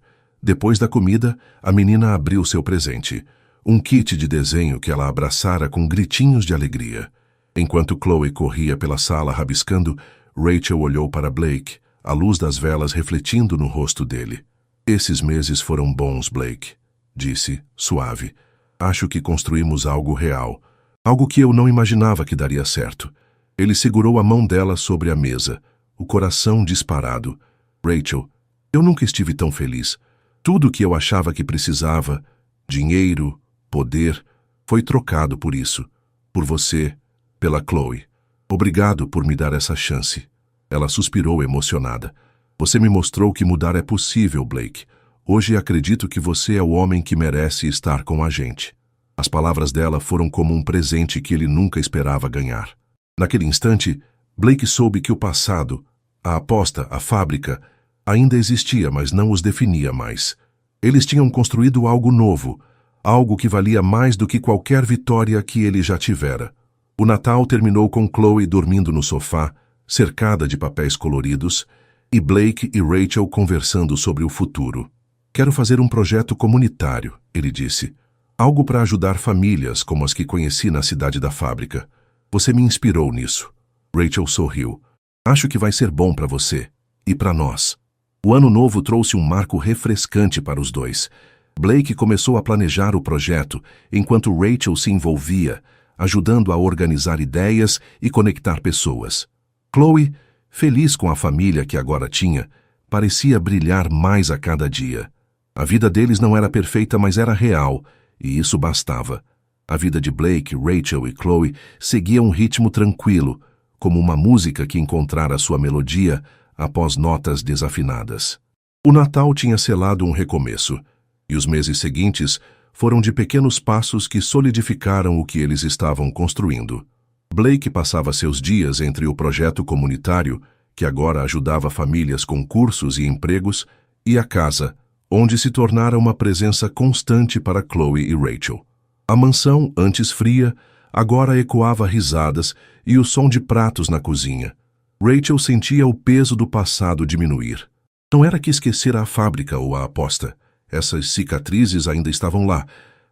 Depois da comida, a menina abriu seu presente, um kit de desenho que ela abraçara com gritinhos de alegria. Enquanto Chloe corria pela sala rabiscando, Rachel olhou para Blake, a luz das velas refletindo no rosto dele. Esses meses foram bons, Blake, disse, suave. Acho que construímos algo real. Algo que eu não imaginava que daria certo. Ele segurou a mão dela sobre a mesa, o coração disparado. Rachel, eu nunca estive tão feliz. Tudo o que eu achava que precisava, dinheiro, poder, foi trocado por isso. Por você, pela Chloe. Obrigado por me dar essa chance. Ela suspirou emocionada. Você me mostrou que mudar é possível, Blake. Hoje acredito que você é o homem que merece estar com a gente. As palavras dela foram como um presente que ele nunca esperava ganhar. Naquele instante, Blake soube que o passado, a aposta, a fábrica, ainda existia, mas não os definia mais. Eles tinham construído algo novo, algo que valia mais do que qualquer vitória que ele já tivera. O Natal terminou com Chloe dormindo no sofá, cercada de papéis coloridos, e Blake e Rachel conversando sobre o futuro. Quero fazer um projeto comunitário, ele disse. Algo para ajudar famílias como as que conheci na cidade da fábrica. Você me inspirou nisso. Rachel sorriu. Acho que vai ser bom para você. E para nós. O ano novo trouxe um marco refrescante para os dois. Blake começou a planejar o projeto, enquanto Rachel se envolvia, ajudando a organizar ideias e conectar pessoas. Chloe, feliz com a família que agora tinha, parecia brilhar mais a cada dia. A vida deles não era perfeita, mas era real, e isso bastava. A vida de Blake, Rachel e Chloe seguia um ritmo tranquilo, como uma música que encontrara sua melodia após notas desafinadas. O Natal tinha selado um recomeço, e os meses seguintes foram de pequenos passos que solidificaram o que eles estavam construindo. Blake passava seus dias entre o projeto comunitário, que agora ajudava famílias com cursos e empregos, e a casa, onde se tornara uma presença constante para Chloe e Rachel. A mansão, antes fria, agora ecoava risadas e o som de pratos na cozinha. Rachel sentia o peso do passado diminuir. Não era que esquecera a fábrica ou a aposta. Essas cicatrizes ainda estavam lá,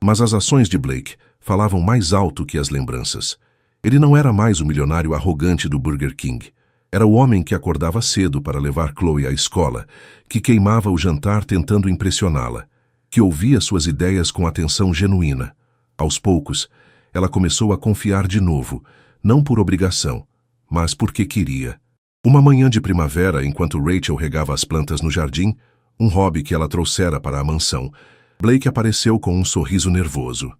mas as ações de Blake falavam mais alto que as lembranças. Ele não era mais o milionário arrogante do Burger King. Era o homem que acordava cedo para levar Chloe à escola, que queimava o jantar tentando impressioná-la, que ouvia suas ideias com atenção genuína. Aos poucos, ela começou a confiar de novo, não por obrigação, mas porque queria. Uma manhã de primavera, enquanto Rachel regava as plantas no jardim, um hobby que ela trouxera para a mansão, Blake apareceu com um sorriso nervoso.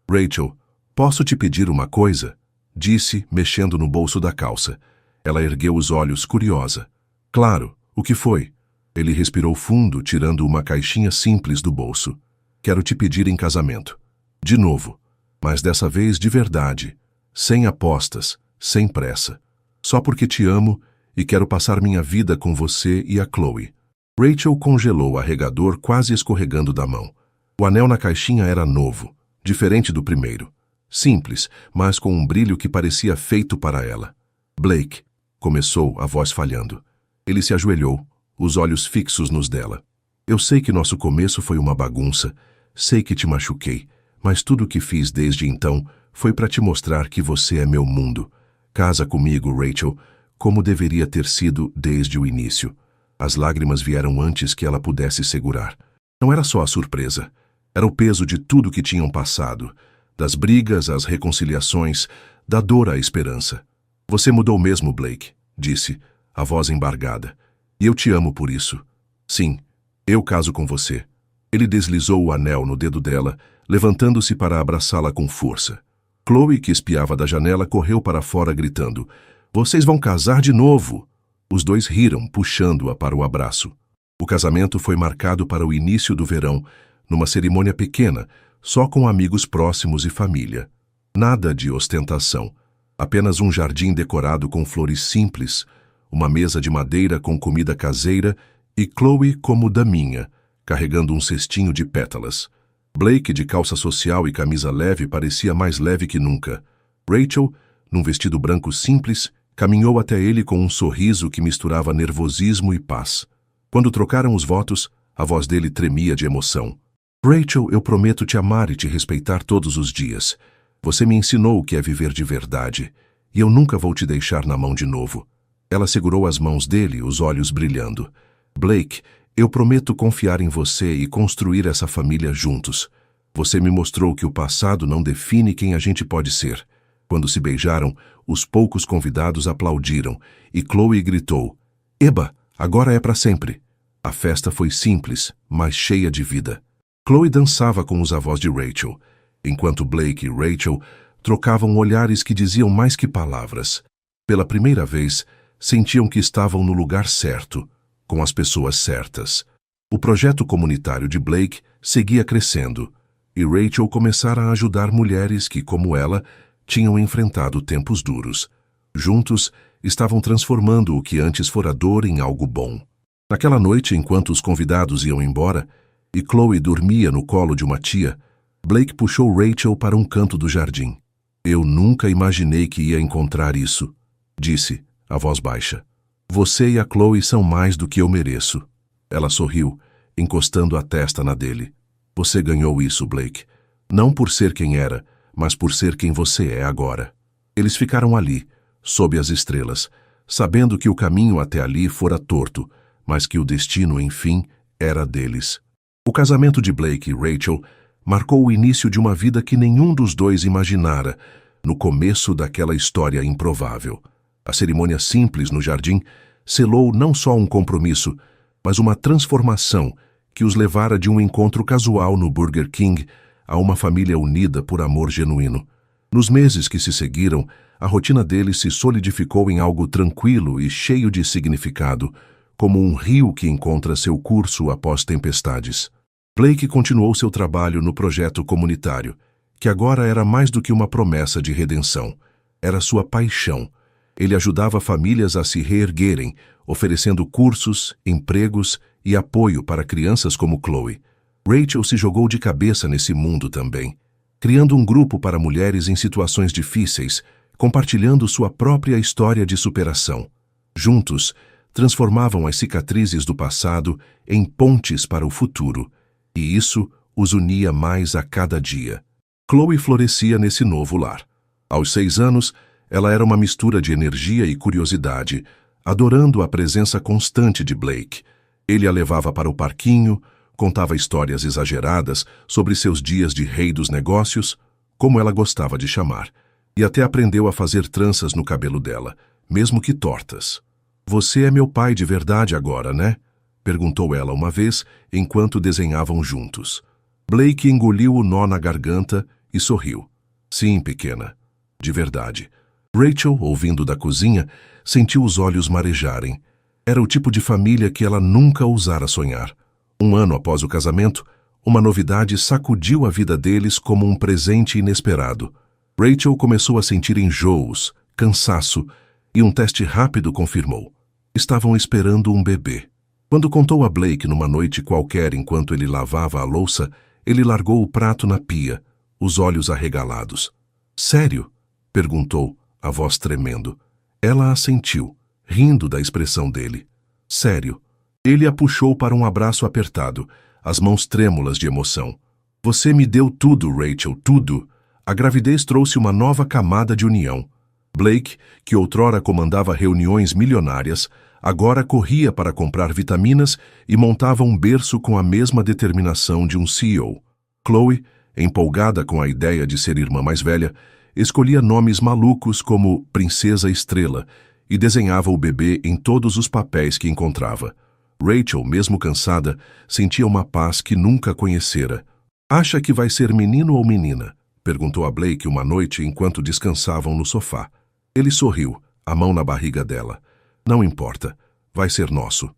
"Rachel, posso te pedir uma coisa?" disse, mexendo no bolso da calça. Ela ergueu os olhos, curiosa. "Claro, o que foi?" Ele respirou fundo, tirando uma caixinha simples do bolso. "Quero te pedir em casamento. De novo, mas dessa vez de verdade, sem apostas, sem pressa. Só porque te amo e quero passar minha vida com você e a Chloe." Rachel congelou o arregador, quase escorregando da mão. O anel na caixinha era novo, diferente do primeiro. Simples, mas com um brilho que parecia feito para ela. "Blake", começou, a voz falhando. Ele se ajoelhou, os olhos fixos nos dela. "Eu sei que nosso começo foi uma bagunça, sei que te machuquei, mas tudo o que fiz desde então foi para te mostrar que você é meu mundo. Casa comigo, Rachel, como deveria ter sido desde o início." As lágrimas vieram antes que ela pudesse segurar. Não era só a surpresa, era o peso de tudo que tinham passado, das brigas às reconciliações, da dor à esperança. "Você mudou mesmo, Blake", disse, a voz embargada. "E eu te amo por isso. Sim, eu caso com você." Ele deslizou o anel no dedo dela, levantando-se para abraçá-la com força. Chloe, que espiava da janela, correu para fora gritando: "Vocês vão casar de novo!" Os dois riram, puxando-a para o abraço. O casamento foi marcado para o início do verão, numa cerimônia pequena, só com amigos próximos e família. Nada de ostentação. Apenas um jardim decorado com flores simples, uma mesa de madeira com comida caseira e Chloe como daminha, carregando um cestinho de pétalas. Blake, de calça social e camisa leve, parecia mais leve que nunca. Rachel, num vestido branco simples, caminhou até ele com um sorriso que misturava nervosismo e paz. Quando trocaram os votos, a voz dele tremia de emoção. "Rachel, eu prometo te amar e te respeitar todos os dias. Você me ensinou o que é viver de verdade, e eu nunca vou te deixar na mão de novo." Ela segurou as mãos dele, os olhos brilhando. "Blake, eu prometo confiar em você e construir essa família juntos. Você me mostrou que o passado não define quem a gente pode ser." Quando se beijaram, os poucos convidados aplaudiram, e Chloe gritou: "Eba, agora é para sempre." A festa foi simples, mas cheia de vida. Chloe dançava com os avós de Rachel, enquanto Blake e Rachel trocavam olhares que diziam mais que palavras. Pela primeira vez, sentiam que estavam no lugar certo, com as pessoas certas. O projeto comunitário de Blake seguia crescendo, e Rachel começara a ajudar mulheres que, como ela, tinham enfrentado tempos duros. Juntos, estavam transformando o que antes fora dor em algo bom. Naquela noite, enquanto os convidados iam embora, e Chloe dormia no colo de uma tia, Blake puxou Rachel para um canto do jardim. "Eu nunca imaginei que ia encontrar isso", disse, a voz baixa. "Você e a Chloe são mais do que eu mereço." Ela sorriu, encostando a testa na dele. "Você ganhou isso, Blake. Não por ser quem era, mas por ser quem você é agora." Eles ficaram ali, sob as estrelas, sabendo que o caminho até ali fora torto, mas que o destino, enfim, era deles. O casamento de Blake e Rachel marcou o início de uma vida que nenhum dos dois imaginara, no começo daquela história improvável. A cerimônia simples no jardim selou não só um compromisso, mas uma transformação que os levara de um encontro casual no Burger King a uma família unida por amor genuíno. Nos meses que se seguiram, a rotina deles se solidificou em algo tranquilo e cheio de significado, como um rio que encontra seu curso após tempestades. Blake continuou seu trabalho no projeto comunitário, que agora era mais do que uma promessa de redenção. Era sua paixão. Ele ajudava famílias a se reerguerem, oferecendo cursos, empregos e apoio para crianças como Chloe. Rachel se jogou de cabeça nesse mundo também, criando um grupo para mulheres em situações difíceis, compartilhando sua própria história de superação. Juntos, transformavam as cicatrizes do passado em pontes para o futuro, e isso os unia mais a cada dia. Chloe florescia nesse novo lar. Aos 6 anos, ela era uma mistura de energia e curiosidade, adorando a presença constante de Blake. Ele a levava para o parquinho, contava histórias exageradas sobre seus dias de rei dos negócios, como ela gostava de chamar, e até aprendeu a fazer tranças no cabelo dela, mesmo que tortas. "Você é meu pai de verdade agora, né?" perguntou ela uma vez, enquanto desenhavam juntos. Blake engoliu o nó na garganta e sorriu. "Sim, pequena. De verdade." Rachel, ouvindo da cozinha, sentiu os olhos marejarem. Era o tipo de família que ela nunca ousara sonhar. 1 ano após o casamento, uma novidade sacudiu a vida deles como um presente inesperado. Rachel começou a sentir enjoos, cansaço, e um teste rápido confirmou. Estavam esperando um bebê. Quando contou a Blake numa noite qualquer enquanto ele lavava a louça, ele largou o prato na pia, os olhos arregalados. "Sério?" perguntou, a voz tremendo. Ela assentiu, rindo da expressão dele. "Sério." Ele a puxou para um abraço apertado, as mãos trêmulas de emoção. "Você me deu tudo, Rachel, tudo." A gravidez trouxe uma nova camada de união. Blake, que outrora comandava reuniões milionárias, agora corria para comprar vitaminas e montava um berço com a mesma determinação de um CEO. Chloe, empolgada com a ideia de ser irmã mais velha, escolhia nomes malucos como Princesa Estrela e desenhava o bebê em todos os papéis que encontrava. Rachel, mesmo cansada, sentia uma paz que nunca conhecera. "Acha que vai ser menino ou menina?" perguntou a Blake uma noite enquanto descansavam no sofá. Ele sorriu, a mão na barriga dela. "Não importa, vai ser nosso."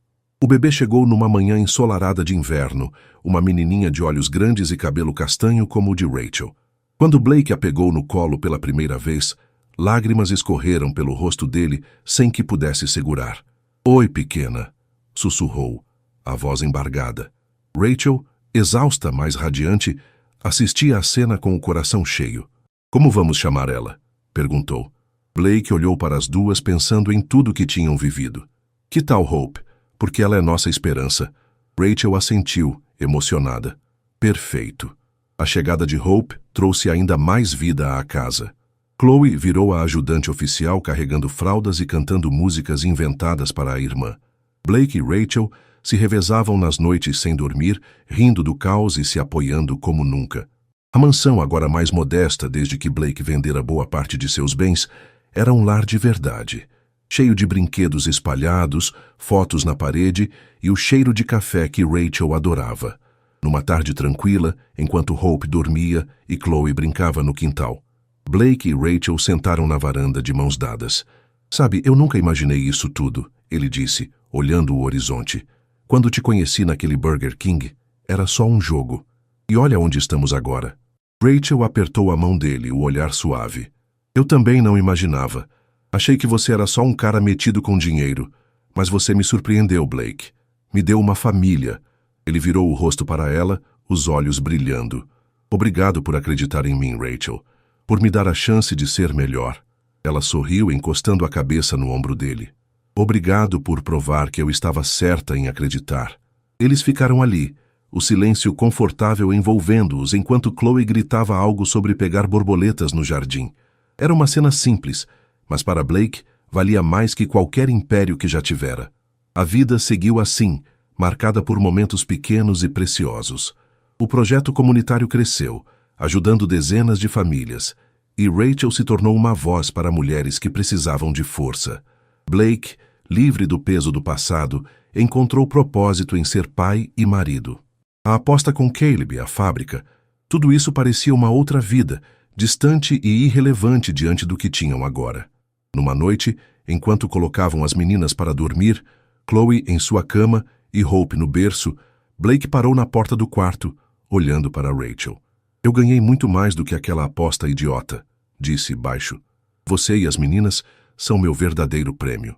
O bebê chegou numa manhã ensolarada de inverno, uma menininha de olhos grandes e cabelo castanho como o de Rachel. Quando Blake a pegou no colo pela primeira vez, lágrimas escorreram pelo rosto dele sem que pudesse segurar. "Oi, pequena", sussurrou, a voz embargada. Rachel, exausta, mas radiante, assistia à cena com o coração cheio. "Como vamos chamar ela?" perguntou. Blake olhou para as duas pensando em tudo que tinham vivido. "Que tal Hope? Porque ela é nossa esperança." Rachel assentiu, emocionada. "Perfeito." A chegada de Hope trouxe ainda mais vida à casa. Chloe virou a ajudante oficial carregando fraldas e cantando músicas inventadas para a irmã. Blake e Rachel se revezavam nas noites sem dormir, rindo do caos e se apoiando como nunca. A mansão, agora mais modesta desde que Blake vendera boa parte de seus bens, era um lar de verdade, cheio de brinquedos espalhados, fotos na parede e o cheiro de café que Rachel adorava. Numa tarde tranquila, enquanto Hope dormia e Chloe brincava no quintal, Blake e Rachel sentaram na varanda de mãos dadas. "Sabe, eu nunca imaginei isso tudo", ele disse, olhando o horizonte. "Quando te conheci naquele Burger King, era só um jogo. E olha onde estamos agora." Rachel apertou a mão dele, o olhar suave. "Eu também não imaginava. Achei que você era só um cara metido com dinheiro. Mas você me surpreendeu, Blake. Me deu uma família." Ele virou o rosto para ela, os olhos brilhando. "Obrigado por acreditar em mim, Rachel. Por me dar a chance de ser melhor." Ela sorriu, encostando a cabeça no ombro dele. "Obrigado por provar que eu estava certa em acreditar." Eles ficaram ali, o silêncio confortável envolvendo-os enquanto Chloe gritava algo sobre pegar borboletas no jardim. Era uma cena simples, mas para Blake valia mais que qualquer império que já tivera. A vida seguiu assim, marcada por momentos pequenos e preciosos. O projeto comunitário cresceu, ajudando dezenas de famílias, e Rachel se tornou uma voz para mulheres que precisavam de força. Blake, livre do peso do passado, encontrou propósito em ser pai e marido. A aposta com Caleb, a fábrica, tudo isso parecia uma outra vida, distante e irrelevante diante do que tinham agora. Numa noite, enquanto colocavam as meninas para dormir, Chloe em sua cama e Hope no berço, Blake parou na porta do quarto, olhando para Rachel. Eu ganhei muito mais do que aquela aposta idiota, disse baixo. Você e as meninas são meu verdadeiro prêmio.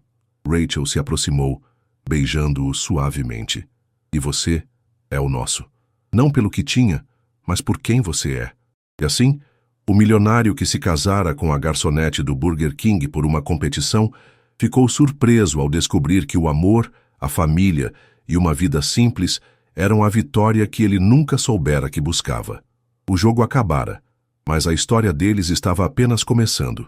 Rachel se aproximou, beijando-o suavemente. E você é o nosso. Não pelo que tinha, mas por quem você é. E assim, o milionário que se casara com a garçonete do Burger King por uma competição ficou surpreso ao descobrir que o amor, a família e uma vida simples eram a vitória que ele nunca soubera que buscava. O jogo acabara, mas a história deles estava apenas começando.